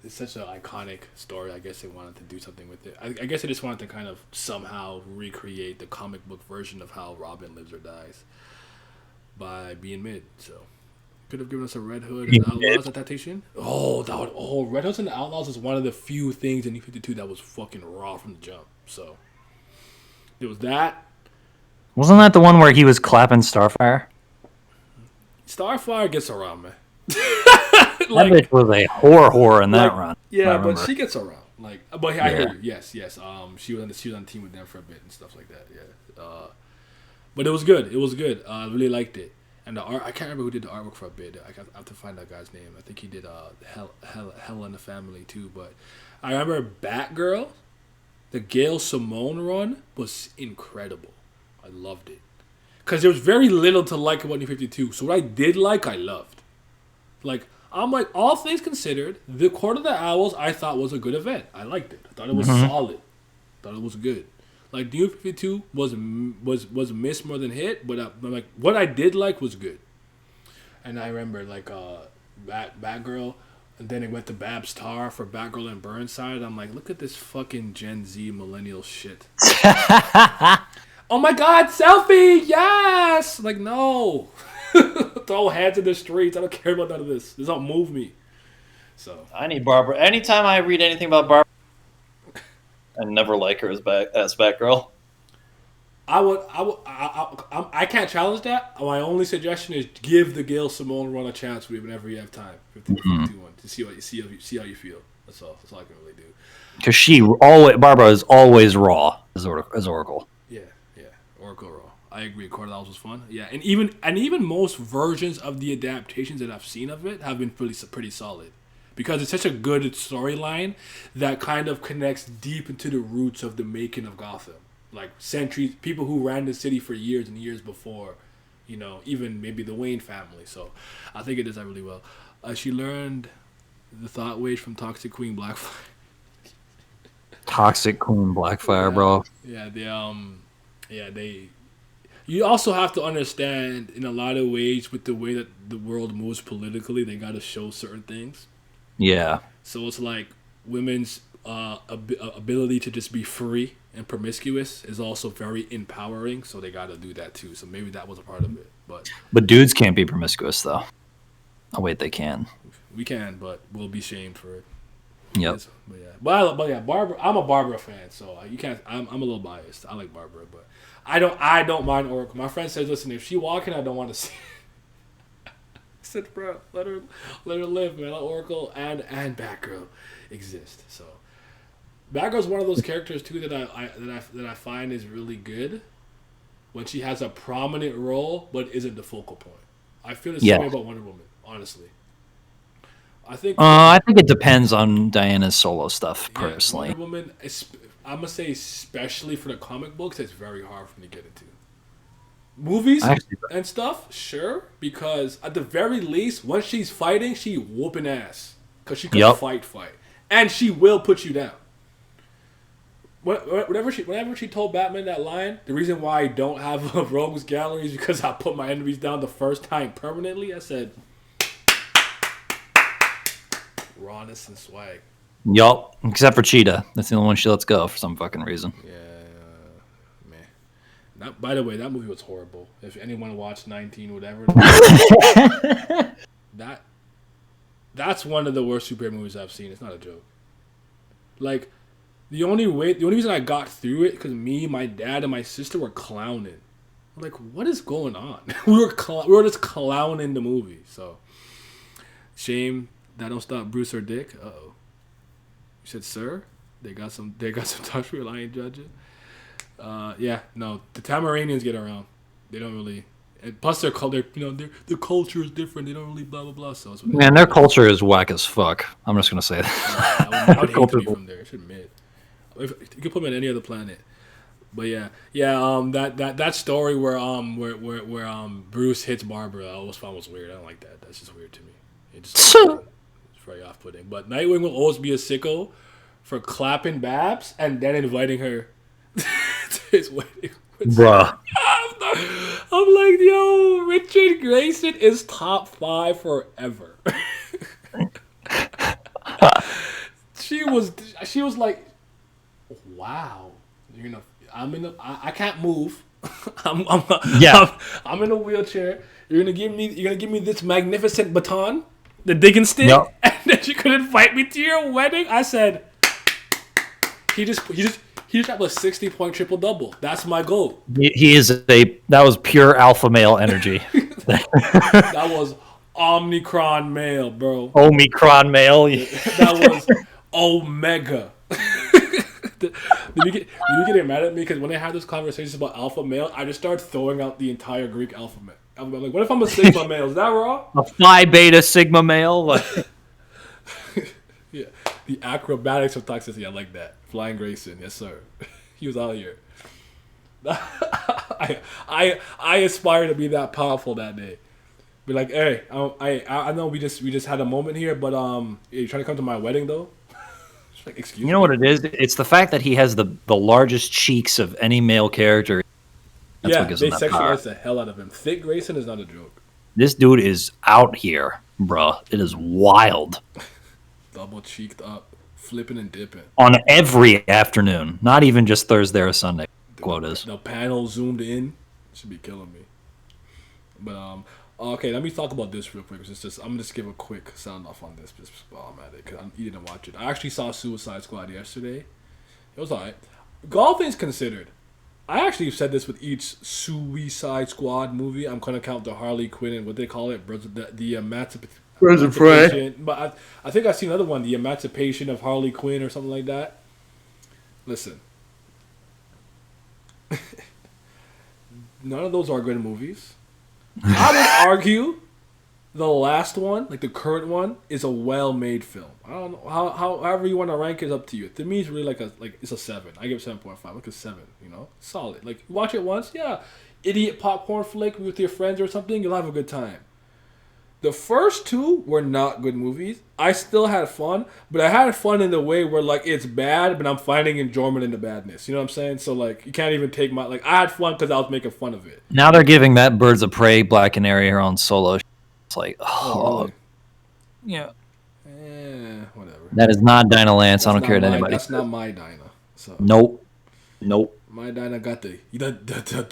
such an iconic story. I guess they wanted to do something with it. I guess they just wanted to kind of somehow recreate the comic book version of how Robin lives or dies by being mid. So could have given us a Red Hood and Outlaws adaptation. Red Hoods and the Outlaws is one of the few things in New 52 that was fucking raw from the jump. So there was that. Wasn't that the one where he was clapping Starfire? Starfire gets around, man. That bitch was a whore in that run. Yeah, but she gets around. But I hear you. Yes. She was on the team with them for a bit and stuff like that. Yeah. But it was good. I really liked it. And the art, I can't remember who did the artwork for a bit. I have to find that guy's name. I think he did Hell in the Family too. But I remember Batgirl, the Gail Simone run was incredible. I loved it. Because there was very little to like about New 52. So what I did like, I loved. I'm like, all things considered, the Court of the Owls I thought was a good event. I liked it. I thought it was solid. I thought it was good. Like, New 52 was missed more than hit, but what I did like was good. And I remember, Batgirl, and then it went to Babs Tar for Batgirl and Burnside. I'm like, look at this fucking Gen Z millennial shit. Oh my god, selfie! Yes! Like, no. Throw hands in the streets. I don't care about none of this. This don't move me. So I need Barbara. Anytime I read anything about Barbara, I never like her as Batgirl. I can't challenge that. My only suggestion is give the Gail Simone run a chance whenever you have time. 50-51 to see how you feel. That's all I can really do. Because Barbara is always raw as Oracle. Yeah, Oracle raw. I agree. Court of the Owls was fun. Yeah, and even most versions of the adaptations that I've seen of it have been pretty solid, because it's such a good storyline that kind of connects deep into the roots of the making of Gotham, like centuries, people who ran the city for years and years before, even maybe the Wayne family. So I think it does that really well. She learned the thought wage from Toxic Queen Blackfire. Toxic Queen Blackfire, bro. Yeah, you also have to understand, in a lot of ways, with the way that the world moves politically, they got to show certain things. Yeah. So it's like women's ability to just be free and promiscuous is also very empowering. So they got to do that too. So maybe that was a part of it. But dudes can't be promiscuous though. Oh wait, they can. We can, but we'll be shamed for it. Yep. But yeah, Barbara. I'm a Barbara fan, so you can't. I'm a little biased. I like Barbara, but I don't mind Oracle. My friend says, listen, if she walking, I don't want to see. I said, bro, let her live, man. Let Oracle and Batgirl exist. So Batgirl's one of those characters too that I find is really good when she has a prominent role but isn't the focal point. I feel the same way about Wonder Woman, honestly. I think it depends on Diana's solo stuff, personally. Wonder Woman, I'm gonna say, especially for the comic books, it's very hard for me to get into. Movies and stuff, sure, because at the very least, when she's fighting, she whooping ass because she can fight, and she will put you down. Whenever she told Batman that line, the reason why I don't have a rogues gallery is because I put my enemies down the first time permanently. I said, rawness and swag. Yup, except for Cheetah. That's the only one she lets go for some fucking reason. Yeah, man. By the way, that movie was horrible. If anyone watched 19, whatever. That's one of the worst superhero movies I've seen. It's not a joke. Like, the only reason I got through it because me, my dad, and my sister were clowning. I'm like, what is going on? we were just clowning the movie. So, shame that don't stop Bruce or Dick. Uh-oh. You said, sir? They got some touch for you. I ain't judging. The Tamaranians get around. They don't really. And plus their culture, their culture is different. They don't really blah blah blah. So it's Man, their culture is whack as fuck. I'm just gonna say that. I would hate to be from there. I should admit. If you could put me on any other planet. But yeah. That story where Bruce hits Barbara, I always found was weird. I don't like that. That's just weird to me. It's very off-putting. But Nightwing will always be a sicko for clapping Babs and then inviting her to his wedding. Bruh. I'm like, yo, Richard Grayson is top 5 forever. She was like, wow, I can't move. I'm in a wheelchair. You're gonna give me this magnificent baton, the digging stick, and then you couldn't invite me to your wedding. I said, he just had a 60-point triple double. That's my goal. That was pure alpha male energy. That was Omicron male, bro. Omicron male. That was Omega. Did you get mad at me? Because when I had this conversation about alpha male, I just started throwing out the entire Greek alphabet. I'm like, what if I'm a sigma male? Is that wrong? A Phi Beta Sigma male. Yeah, the acrobatics of toxicity. I like that. Flying Grayson, yes sir. He was out here. I aspire to be that powerful that day. Be like, hey, I know we just had a moment here, but you trying to come to my wedding though? Like, excuse me. You know what it is? It's the fact that he has the largest cheeks of any male character. That's what gives him that sexualize the hell out of him. Thick Grayson is not a joke. This dude is out here, bruh. It is wild. Double cheeked up, flipping and dipping on every afternoon, not even just Thursday or Sunday. Quotas. The panel zoomed in should be killing me. But okay, let me talk about this real quick. I'm gonna just give a quick sound off on this just while I'm at it because you didn't watch it. I actually saw Suicide Squad yesterday. It was alright. All things considered, I actually said this with each Suicide Squad movie. I'm gonna count the Harley Quinn and what they call it, the Emancipation. But I think I've seen another one, the Emancipation of Harley Quinn or something like that. Listen, none of those are good movies. I would argue the last one, like the current one, is a well-made film. I don't know however you want to rank it, up to you. To me, it's really like it's a 7. I give it 7.5, like a 7. Solid. Like watch it once, yeah. Idiot popcorn flick with your friends or something, you'll have a good time. The first 2 were not good movies. I still had fun, but I had fun in the way where like it's bad, but I'm finding enjoyment in the badness. You know what I'm saying? So like you can't even take my I had fun because I was making fun of it. Now they're giving that Birds of Prey Black Canary her own solo. It's like, really? Yeah. Whatever. That is not Dinah Lance. I don't care what anybody. That's not my Dinah. So Nope. My Dinah got the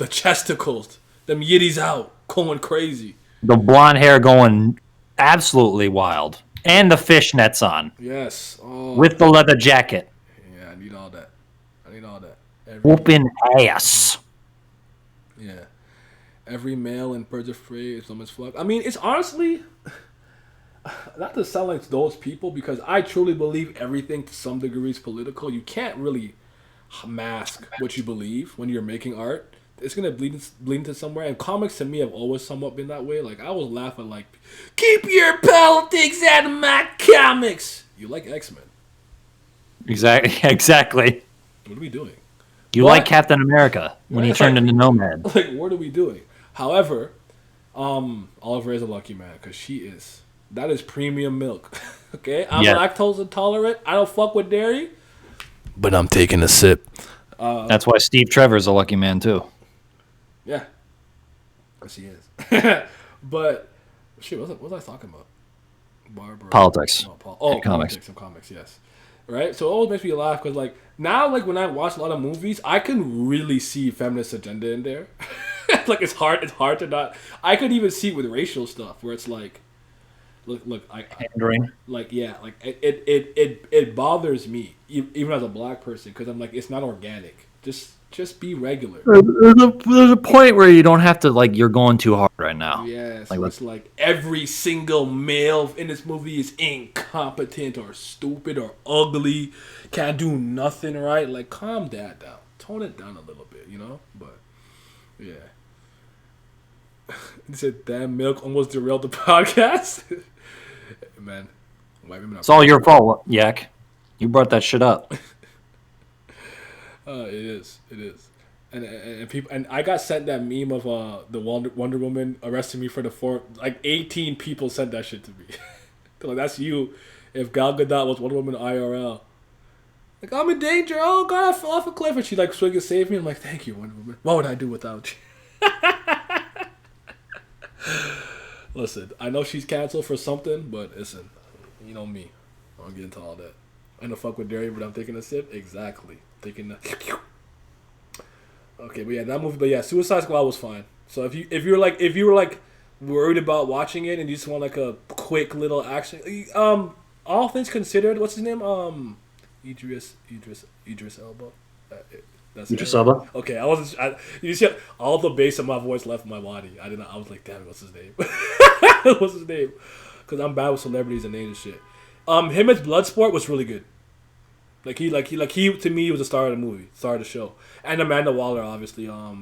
chesticles, them yitties out, going crazy. The blonde hair going absolutely wild. And the fishnets on. Yes. Oh. With the leather jacket. Yeah, I need all that. Whooping ass. Yeah. Every male in Birds of Prey is someone's fuck. I mean, it's honestly not to sound like those people because I truly believe everything to some degree is political. You can't really mask what you believe when you're making art. It's gonna bleed into somewhere. And comics to me have always somewhat been that way. Like I was laughing like, keep your politics out of my comics. You like X-Men? Exactly. What are we doing? You like Captain America when he turned into Nomad. Like, what are we doing? However, Oliver is a lucky man because that is premium milk. Okay, I'm lactose intolerant. I don't fuck with dairy, but I'm taking a sip. That's why Steve Trevor's a lucky man too. Yeah, yes he is. But shit, what was I talking about? Barbara. Politics. Comics. Comics. Yes. Right. So it always makes me laugh because like now, like when I watch a lot of movies, I can really see feminist agenda in there. Like it's hard to not. I could even see it with racial stuff where it's like, look, pandering. Like yeah, like it bothers me even as a black person because I'm like it's not organic. Just be regular. There's a point where you don't have to like you're going too hard right now. Yes, like it's like every single male in this movie is incompetent or stupid or ugly, can't do nothing right. Like calm that down, tone it down a little bit, But yeah. He said, "Damn, milk almost derailed the podcast." Man, white women are. It's all your fault, Yak. You brought that shit up. It is. It is. And people and I got sent that meme of the Wonder Woman arresting me for the like 18 people sent that shit to me. They're like, that's you. If Gal Gadot was Wonder Woman IRL. Like, I'm in danger. Oh God, I fell off a cliff, and she like swing and save me. I'm like, thank you, Wonder Woman. What would I do without you? Listen, I know she's canceled for something, but listen, you know me. I don't get into all that. I don't fuck with dairy, but I'm taking a sip. Exactly. Taking a. Okay, but yeah, that movie. But yeah, Suicide Squad was fine. So if you were like worried about watching it and you just want like a quick little action, all things considered, what's his name? Idris Elba. That's Idris Elba. Okay, I wasn't. You see, all the bass of my voice left my body. I didn't. I was like, damn, what's his name? What's his name? Because I'm bad with celebrities and names and shit. Him as Bloodsport was really good. He to me was the star of the movie, star of the show, and Amanda Waller obviously. I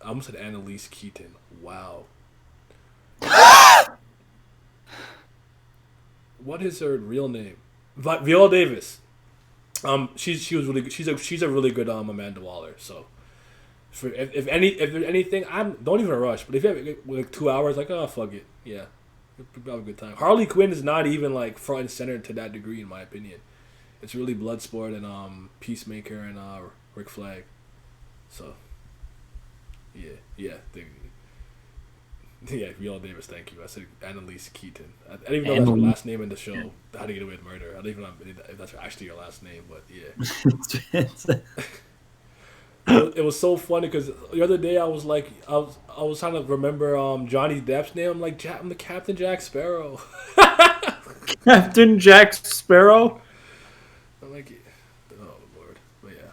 almost said Annalise Keaton. Wow. What is her real name? Viola Davis. She was really good. She's a really good Amanda Waller. So, if there's anything, don't even rush. But if you have like 2 hours, like fuck it, yeah, you'll have a good time. Harley Quinn is not even like front and center to that degree, in my opinion. It's really Bloodsport and Peacemaker and Rick Flag. So, yeah, Viola Davis. Thank you. I said Annalise Keaton. I didn't even know that's her last name in the show. How to Get Away with Murder. I don't even know if that's actually your last name, but yeah. It was so funny because the other day I was trying to remember Johnny Depp's name. I'm like, I'm the Captain Jack Sparrow. Captain Jack Sparrow. I'm like, oh Lord, but yeah.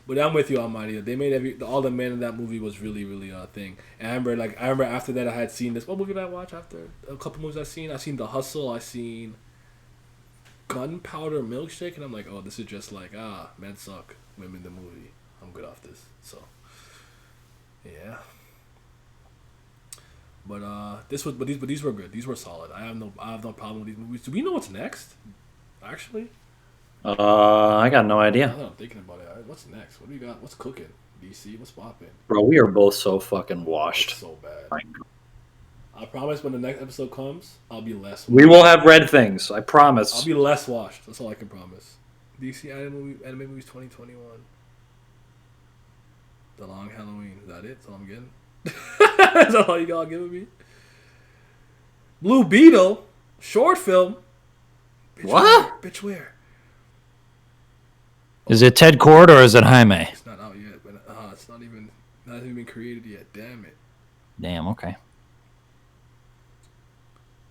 But I'm with you, Almighty. They made all the men in that movie was really, really a thing. And I remember after that I had seen this. What movie did I watch after? A couple movies I seen The Hustle. I seen Gunpowder Milkshake, and I'm like, oh, this is just like men suck. Women the movie. I'm good off this. So yeah. But these were good. These were solid. I have no problem with these movies. Do we know what's next? Actually, I got no idea. I'm thinking about it. What's next? What do we got? What's cooking? DC? What's popping? Bro, we are both so fucking washed. It's so bad. I promise when the next episode comes, I'll be less washed. We will have read things. I promise. I'll be less washed. That's all I can promise. DC anime movies 2021. The Long Halloween. Is that it? That's all I'm getting? Is that all you got giving me? Blue Beetle. Short film. Bitch, what? Bitch, where? Is it Ted Kord or is it Jaime? It's not out yet, but it's not even been created yet. Damn it. Damn, okay.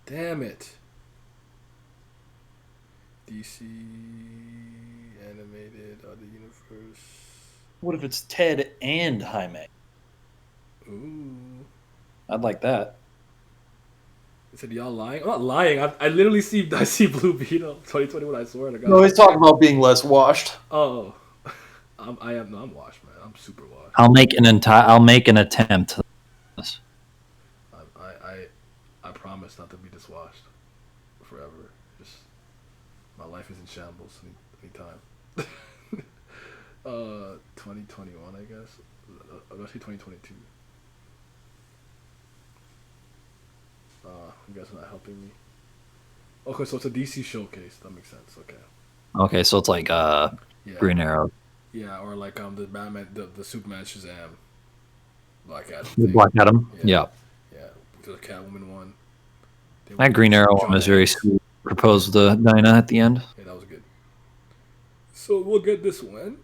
Damn it. DC animated other universe. What if it's Ted and Jaime? Ooh. I'd like that. I said, y'all lying? I'm not lying. I literally see Blue Beetle 2021. I swear to God. No, he's talking about being less washed. Oh, I'm washed, man. I'm super washed. I'll make an attempt. I promise not to be dishwashed forever. Just my life is in shambles anytime. 2021, I guess. Actually, 2022. You guys are not helping me. Okay, so it's a DC showcase. That makes sense. Okay. Okay, so it's like Green Arrow. Yeah, or like the Batman, the Superman Shazam, Black Adam. Black Adam. Yeah. Yeah, the Catwoman one. That Green Arrow one was very sweet. Proposed to Dinah at the end. Yeah, that was good. So we'll get this one.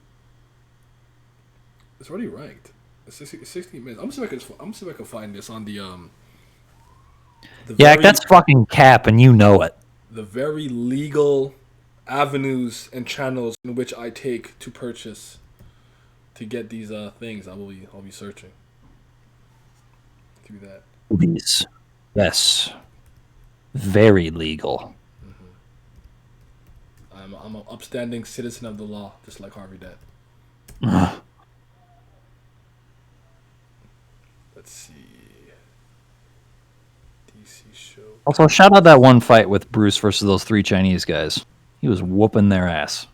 It's already ranked. It's 16 minutes. I'm gonna see if I can find this on the yeah, that's fucking cap, and you know it. The very legal avenues and channels in which I take to purchase to get these things. I'll be searching. Give me that. Please. Yes. Very legal. Mm-hmm. I'm an upstanding citizen of the law, just like Harvey Dent. let's see. DC show. Also, shout out that one fight with Bruce versus those 3 Chinese guys. He was whooping their ass.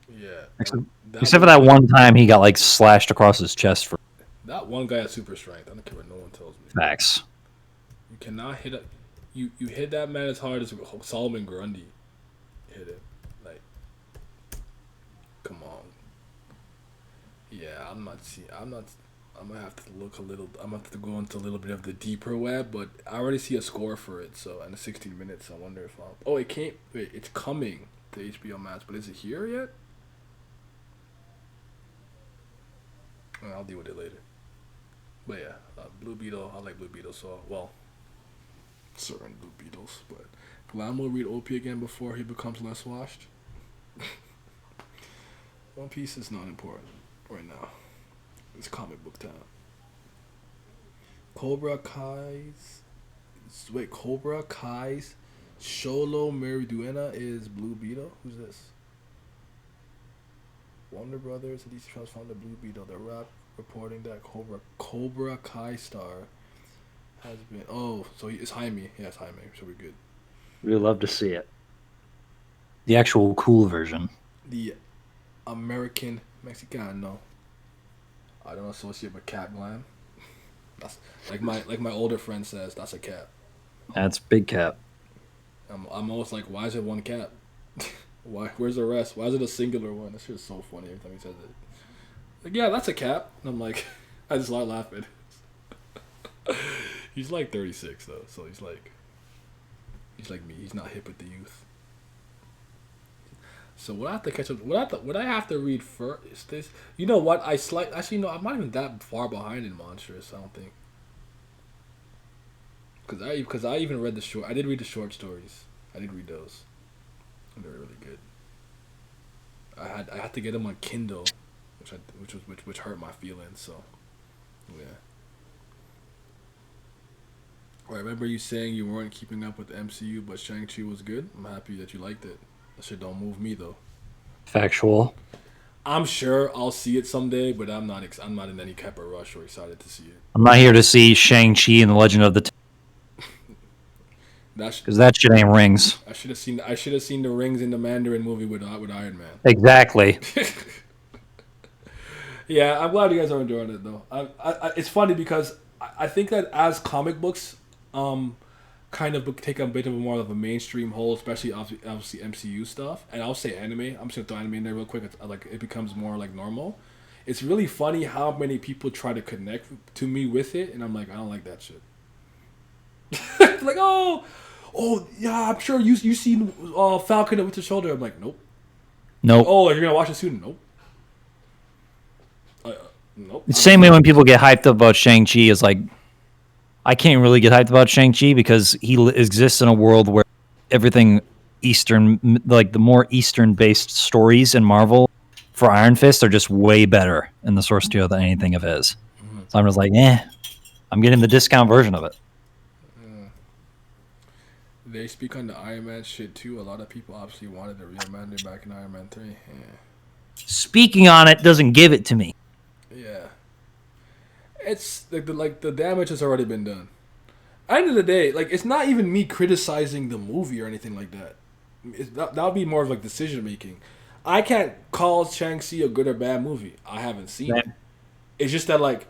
Yeah. Except for that one time he got like slashed across his chest for that one guy has super strength. I don't care what no one tells me. facts. You cannot hit a you hit that man as hard as Solomon Grundy hit it. Like, come on. Yeah, I'm gonna have to look a little. I'm gonna have to go into a little bit of the deeper web, but I already see a score for it. So in the 16 minutes, I wonder if it came. Wait, it's coming to HBO Max, but is it here yet? I'll deal with it later. But yeah, Blue Beetle. I like Blue Beetle. So certain Blue Beetles. But Glam will read OP again before he becomes less washed. One Piece is not important right now. It's comic book time. Cobra Kai's Sholo Meriduena is Blue Beetle? Who's this? Warner Brothers and DC Trust found the Blue Beetle. The rap reporting that Cobra Kai star has been. Oh, so it's Jaime. Yeah, it's Jaime. So we're good. We'd love to see it. The actual cool version. The American Mexicano. I don't associate with Cap Glam. That's like my older friend says. That's a cap. That's big cap. I'm almost like, why is it one cap? Why? Where's the rest? Why is it a singular one? That shit is so funny every time he says it. Like, yeah, that's a cap. And I'm like, I just start laughing. He's like 36 though, so he's like me. He's not hip with the youth. So what I have to catch up. What I have to read first is this. You know what? Actually, no. I'm not even that far behind in Monstrous. I don't think. Because I even read the short. I did read the short stories. I did read those. And they were really good. I had to get them on Kindle, which hurt my feelings. So, yeah. I remember you saying you weren't keeping up with the MCU, but Shang-Chi was good. I'm happy that you liked it. That shit don't move me though. Factual. I'm sure I'll see it someday, but I'm not in any type of rush or excited to see it. I'm not here to see Shang-Chi and the Legend of the because that shit ain't rings. I should have seen the rings in the Mandarin movie with Iron Man. Exactly. Yeah, I'm glad you guys are enjoying it though. It's funny because I think that as comic books kind of take a bit of more of a mainstream hold, especially obviously MCU stuff, and I'll say anime. I'm just gonna throw anime in there real quick. It's like it becomes more like normal. It's really funny how many people try to connect to me with it, and I'm like, I don't like that shit. Like, oh yeah, I'm sure you seen Falcon with the shoulder. I'm like, nope. Oh, you're gonna watch it soon? Nope. Nope. The same way when people get hyped up about Shang-Chi is like, I can't really get hyped about Shang-Chi because he exists in a world where everything Eastern, like the more Eastern-based stories in Marvel for Iron Fist are just way better in the source material than anything of his. Mm-hmm. So I'm just like, I'm getting the discount version of it. They speak on the Iron Man shit too. A lot of people obviously wanted the real Mandarin back in Iron Man 3. Yeah. Speaking on it doesn't give it to me. Yeah. It's like the damage has already been done. At the end of the day, like, it's not even me criticizing the movie or anything like that. That would be more of like decision making. I can't call Shang-Chi a good or bad movie. I haven't seen it. It's just that, like,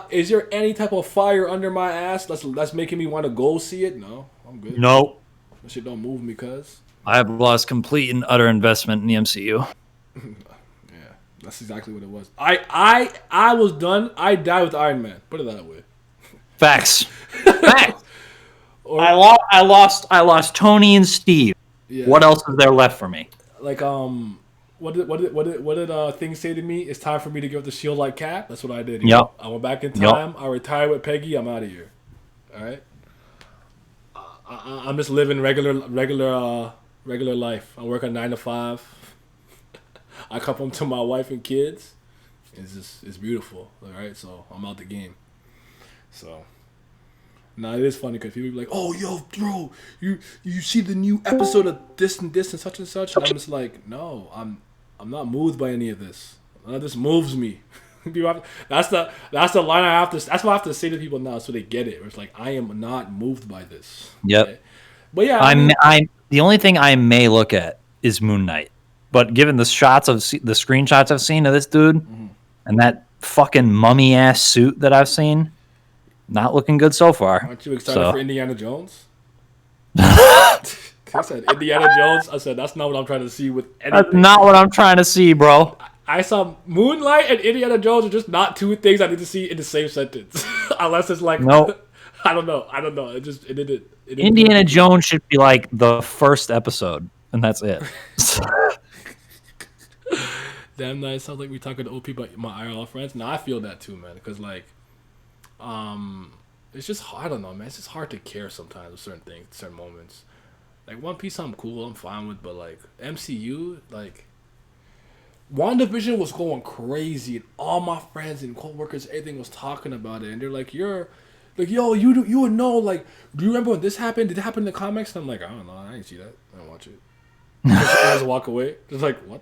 is there any type of fire under my ass that's making me want to go see it? No, I'm good. No. That shit don't move me, cuz. I have lost complete and utter investment in the MCU. Yeah, that's exactly what it was. I was done. I died with Iron Man. Put it that way. Facts. Facts. I lost Tony and Steve. Yeah. What else is there left for me? Like, what did things say to me? It's time for me to give up the shield like Cap. That's what I did. Yep. I went back in time. Yep. I retired with Peggy. I'm out of here. All right. I'm just living regular life. I work a 9 to 5. I come home to my wife and kids. It's beautiful. All right. So I'm out the game. So. Now it is funny because people be like, "Oh, yo, bro, you see the new episode of this and such and such?" And I'm just like, "No, I'm not moved by any of this. None of this moves me." That's the line I have to. That's what I have to say to people now, so they get it. It's like I am not moved by this. Yep. Okay? But yeah, I mean, I'm the only thing I may look at is Moon Knight, but given the screenshots I've seen of this dude and that fucking mummy ass suit that I've seen, not looking good so far. aren't you excited So. for Indiana Jones? I said Indiana Jones. I said that's not what I'm trying to see with anything. That's not what I'm trying to see, bro. I saw Moonlight and Indiana Jones are just not two things I need to see in the same sentence, unless it's like Nope. I don't know. It didn't. Indiana Jones should be like the first episode, and that's it. Damn nice. Sounds like we talking to old people, my IRL friends. Now I feel that too, man. Because like, it's just I don't know, man. It's just hard to care sometimes with certain things, certain moments. Like One Piece, I'm cool, I'm fine with, but like MCU, like WandaVision was going crazy, and all my friends and coworkers, everything was talking about it, and they're like, "You're, like, yo, you would know, like, do you remember when this happened? Did it happen in the comics?" And I'm like, "I don't know, I didn't see that. I didn't watch it." I just walk away. Just like what?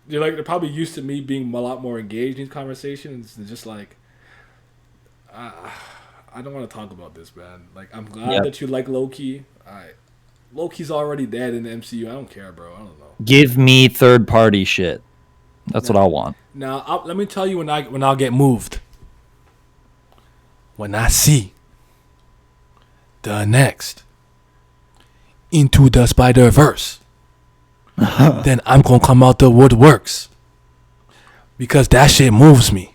They're probably used to me being a lot more engaged in these conversations. It's just like, I don't want to talk about this, man. Like, I'm glad that you like Loki. Loki's already dead in the MCU. I don't care, bro. I don't know. Give me third party shit. That's what I want. Now, let me tell you when I'll get moved. When I see the next Into the Spider-Verse, then I'm gonna come out the woodworks because that shit moves me.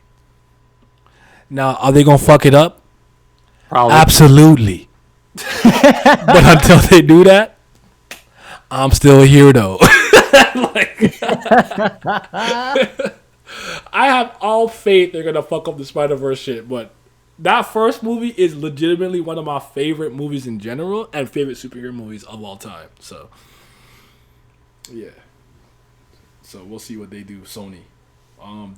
Now, are they gonna fuck it up? Probably. Absolutely. But until they do that, I'm still here though. Like, I have all faith they're gonna fuck up the Spider-Verse shit, but that first movie is legitimately one of my favorite movies in general and favorite superhero movies of all time. So, yeah. So we'll see what they do, Sony.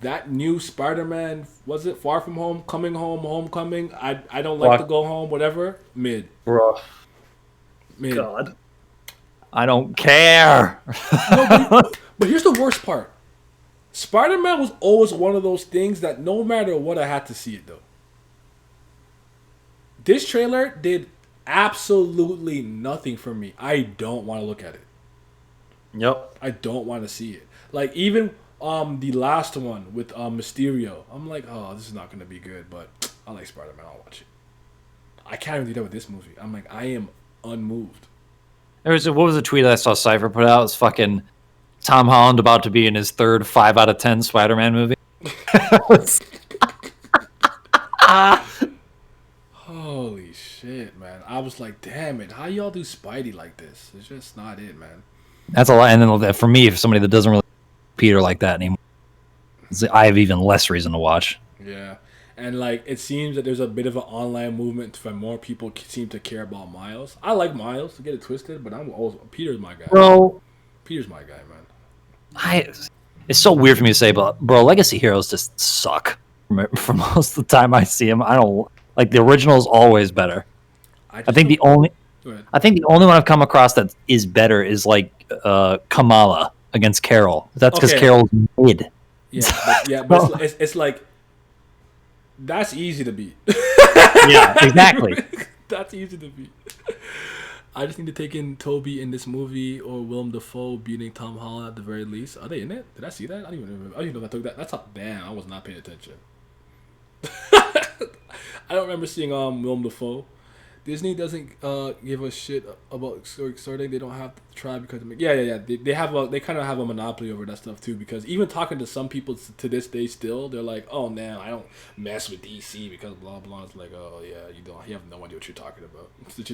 That new Spider-Man, was it Far From Home, Coming Home, Homecoming? I don't like to go home, whatever. Mid. Bro. Mid. God. I don't care. But here's the worst part. Spider-Man was always one of those things that no matter what, I had to see it though. This trailer did absolutely nothing for me. I don't want to look at it. Yep. I don't want to see it. Like even the last one with Mysterio, I'm like, oh, this is not gonna be good, but I like Spider-Man. I'll watch it. I can't even do that with this movie. I'm like, I am unmoved. What was the tweet that I saw Cypher put out? It was fucking Tom Holland about to be in his third 5 out of 10 Spider-Man movie. Holy shit, man. I was like, damn it. How y'all do Spidey like this? It's just not it, man. That's a lot. And then for me, for somebody that doesn't really Peter like that anymore, I have even less reason to watch. Yeah. And like it seems that there's a bit of an online movement for more people seem to care about Miles. I like Miles, to get it twisted, but I'm always Peter's my guy. Bro, Peter's my guy, man. It's so weird for me to say, but bro, Legacy Heroes just suck for most of the time I see them. I don't like the original is always better. I think the only one I've come across that is better is like Kamala against Carol. That's because Carol's mid. Yeah, but it's like that's easy to beat. Yeah, exactly. That's easy to beat. I just need to take in Toby in this movie or Willem Dafoe beating Tom Holland at the very least. Are they in it? Did I see that? I don't even remember. I don't even know if I took that. That's up. Damn, I was not paying attention. I don't remember seeing Willem Dafoe. Disney doesn't give a shit about starting. They don't have to try because they have they kind of have a monopoly over that stuff too. Because even talking to some people to this day, still they're like, "Oh, man, I don't mess with DC because blah blah." It's like, "Oh yeah, you have no idea what you're talking about. These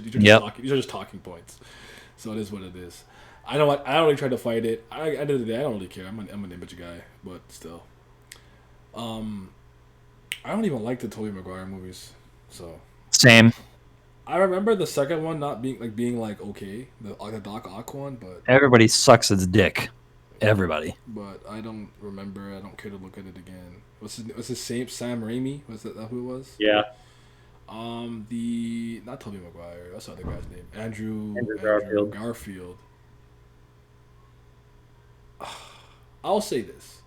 are just talking points." So it is what it is. I don't really try to fight it. At the end of the day, I don't really care. I'm an image guy, but still, I don't even like the Tobey Maguire movies. So Same. I remember the second one not being okay, the Doc Ock one, but Everybody sucks its dick. Everybody. But I don't remember. I don't care to look at it again. What's his same Sam Raimi? Was that who it was? Yeah. The not Tobey Maguire. That's the other guy's name. Andrew Garfield. I'll say this: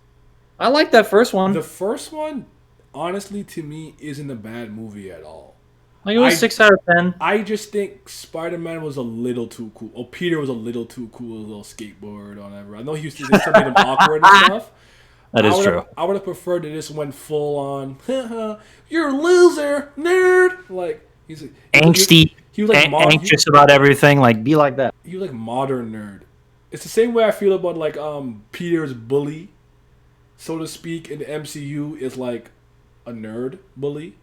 I like that first one. The first one, honestly, to me, isn't a bad movie at all. Like it was 6 out of 10. I just think Spider-Man was a little too cool. Oh, Peter was a little too cool, a little skateboard or whatever. I know he used to just made him awkward and stuff. That is true. I would have preferred that this went full on. You're a loser, nerd. Like he's Angsty. He was like anxious about everything. Like be like that. He was like modern nerd. It's the same way I feel about like Peter's bully, so to speak, in the MCU is like a nerd bully.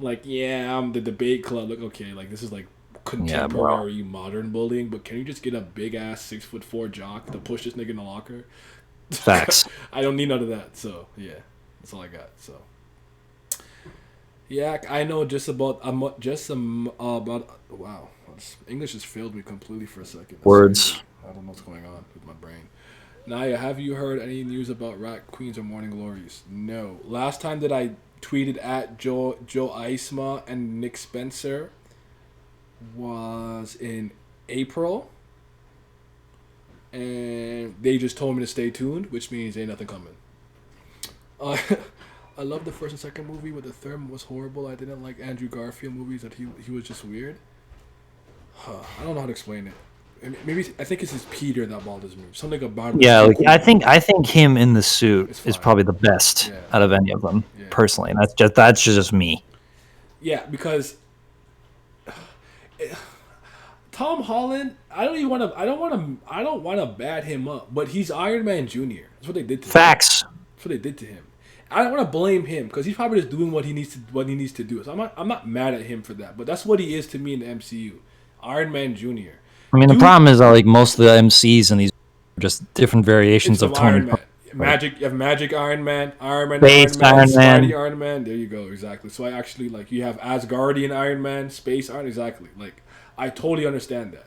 Like, yeah, I'm the debate club. Like, okay, like this is like contemporary modern bullying, but can you just get a big ass 6'4" jock to push this nigga in the locker? Facts. I don't need none of that. So yeah, that's all I got. So yeah, I know just about wow, English has failed me completely for a second. Words. I don't know what's going on with my brain. Naya, have you heard any news about Rat Queens or Morning Glories? No. Last time that I tweeted at Joe Eisma and Nick Spencer was in April. And they just told me to stay tuned, which means ain't nothing coming. I love the first and second movie, but the third was horrible. I didn't like Andrew Garfield movies, that he was just weird. I don't know how to explain it. Maybe I think it's just Peter that bothers me. Something about him. Yeah, like, I think him in the suit is probably the best out of any of them, personally. And that's just me. Yeah, because Tom Holland, I don't want to bad him up, but he's Iron Man Jr. That's what they did to him. Facts. That's what they did to him. I don't want to blame him because he's probably just doing what he needs to do. So I'm not mad at him for that, but that's what he is to me in the MCU. Iron Man Jr. I mean, the problem is that like most of the MCs and these are just different variations of Tony. Iron Man. Magic, you have Magic Iron Man, Iron Man, Space Iron Man, Iron Man. Spidey Iron Man. There you go, exactly. So I actually like you have Asgardian Iron Man, Space Iron, exactly. Like I totally understand that.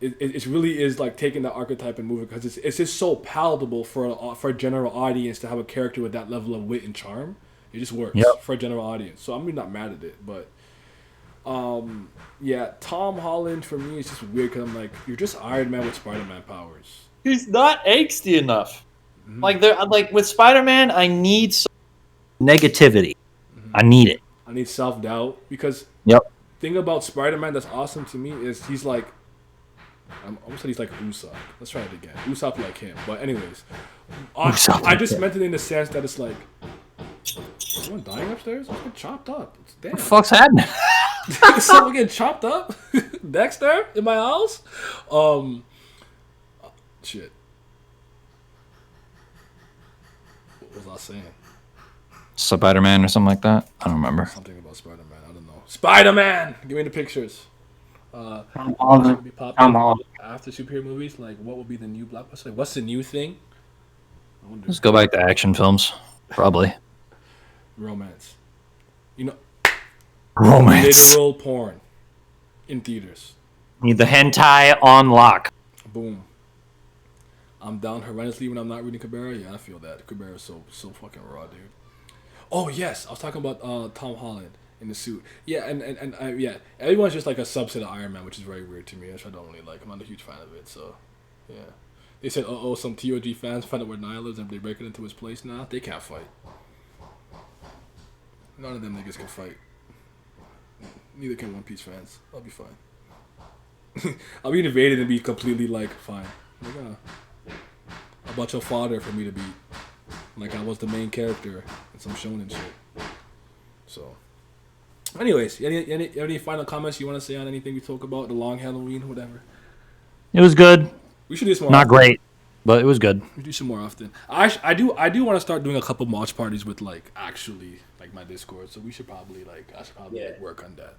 It really is like taking that archetype and moving because it's just so palatable for a general audience to have a character with that level of wit and charm. It just works for a general audience. So I'm really not mad at it, but yeah, Tom Holland for me is just weird because I'm like, you're just Iron Man with Spider-Man powers. He's not angsty enough. Mm-hmm. Like with Spider-Man, I need some negativity. Mm-hmm. I need it. I need self-doubt because thing about Spider-Man that's awesome to me is he's like, I almost said he's like Usopp. Let's try it again. Usopp like him. But anyways, I just meant it in the sense that it's like, is someone dying upstairs? It's getting chopped up. Damn. What the fuck's happening? Is someone getting chopped up? Dexter in my house? Shit. What was I saying? Spider-Man or something like that? I don't remember. Something about Spider-Man. I don't know. Spider-Man! Give me the pictures. After superhero movies, like what would be the new blockbuster? Like, what's the new thing? Let's go back to action films. Probably. Romance. You know, romance. Literal porn in theaters. Need the hentai on lock. Boom. I'm down horrendously when I'm not reading Cabrera. Yeah, I feel that. Cabrera is so fucking raw, dude. Oh yes, I was talking about Tom Holland in the suit. Yeah, and yeah, everyone's just like a subset of Iron Man, which is very weird to me, which I don't really like. I'm not a huge fan of it, so yeah. They said, some TOG fans find out where Nia lives and they break it into his place now. They can't fight. None of them niggas can fight. Neither can One Piece fans. I'll be fine. I'll be invaded and be completely like fine. Like, a bunch of fodder for me to beat. Like I was the main character in some shonen shit. So, anyways, any final comments you want to say on anything we talk about? The long Halloween, whatever. It was good. We should do this more. Not often. Great, but it was good. We do some more often. I do want to start doing a couple watch parties with like actually like my Discord. So we should probably like work on that.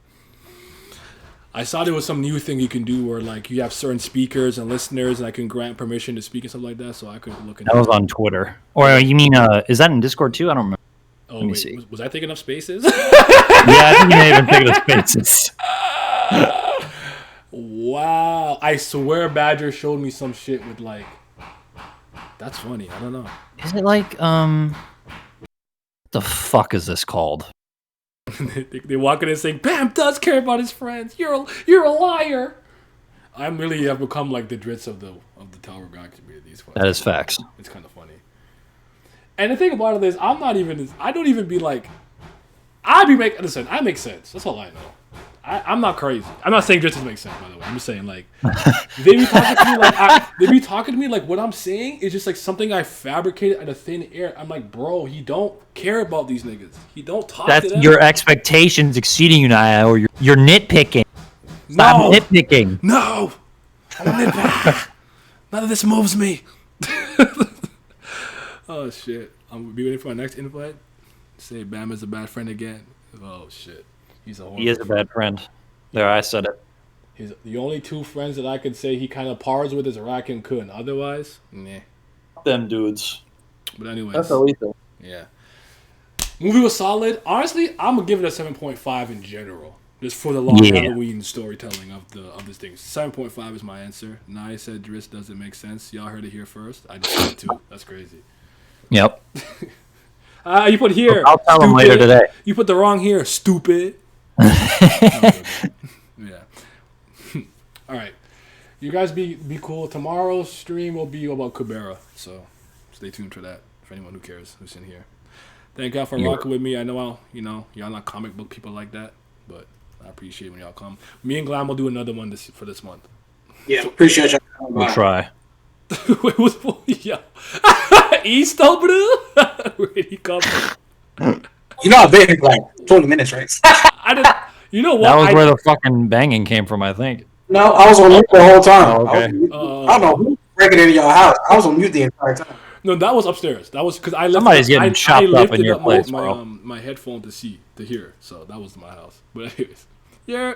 I saw there was some new thing you can do where like you have certain speakers and listeners, and I can grant permission to speak and stuff like that. So I could look into that. Was on Twitter, or you mean is that in Discord too? I don't remember. Oh, let me see. Was I taking up spaces? Yeah, I think you may have been taking up spaces. Wow, I swear Badger showed me some shit with like. That's funny. I don't know. Is it like what the fuck is this called? they walk in and saying, "Bam does care about his friends. You're a liar." I really have become like the Dritz of the Tower God community. That is facts. It's kind of funny. And the thing about it is, I don't even be like, listen, I make sense. That's all I know. I'm not crazy. I'm not saying Driss doesn't make sense, by the way. I'm just saying, like, they be talking to me like what I'm saying is just like something I fabricated out of thin air. I'm like, bro, he don't care about these niggas. He don't talk to them. That's your expectations exceeding you, Naya, or you're nitpicking. Stop nitpicking. No! I'm a nitpick. None of this moves me. Oh, shit. I'm going to be waiting for my next invite. Say Bam is a bad friend again. Oh, shit. He is a bad friend. There, I said it. The only two friends that I could say he kind of pars with is Rack and Kun. Otherwise, nah. Them dudes. But anyways. That's all we think. Yeah. Movie was solid. Honestly, I'm going to give it a 7.5 in general. Just for the long Halloween storytelling of this thing. 7.5 is my answer. Naya said Driss doesn't make sense. Y'all heard it here first. I just said it too. That's crazy. Yep. You put here. I'll tell him later today. You put the wrong here. Stupid. Yeah. All right. You guys be cool. Tomorrow's stream will be about Cabrera. So stay tuned for that. For anyone who cares who's in here. Thank y'all for rocking with me. I know y'all not comic book people like that, but I appreciate when y'all come. Me and Glam will do another one for this month. Yeah, appreciate y'all. We'll try. Wait, what's yo? East bro? Where did he come from? You know, I've been here like 20 minutes, right? I didn't. You know what? That was where the fucking banging came from, I think. No, I was on mute the whole time. Oh, okay. I don't know who breaking into your house. I was on mute the entire time. No, that was upstairs. That was because I lifted. Somebody's getting chopped up in your place, my, bro. my headphone to hear. So that was my house. But anyways, yeah.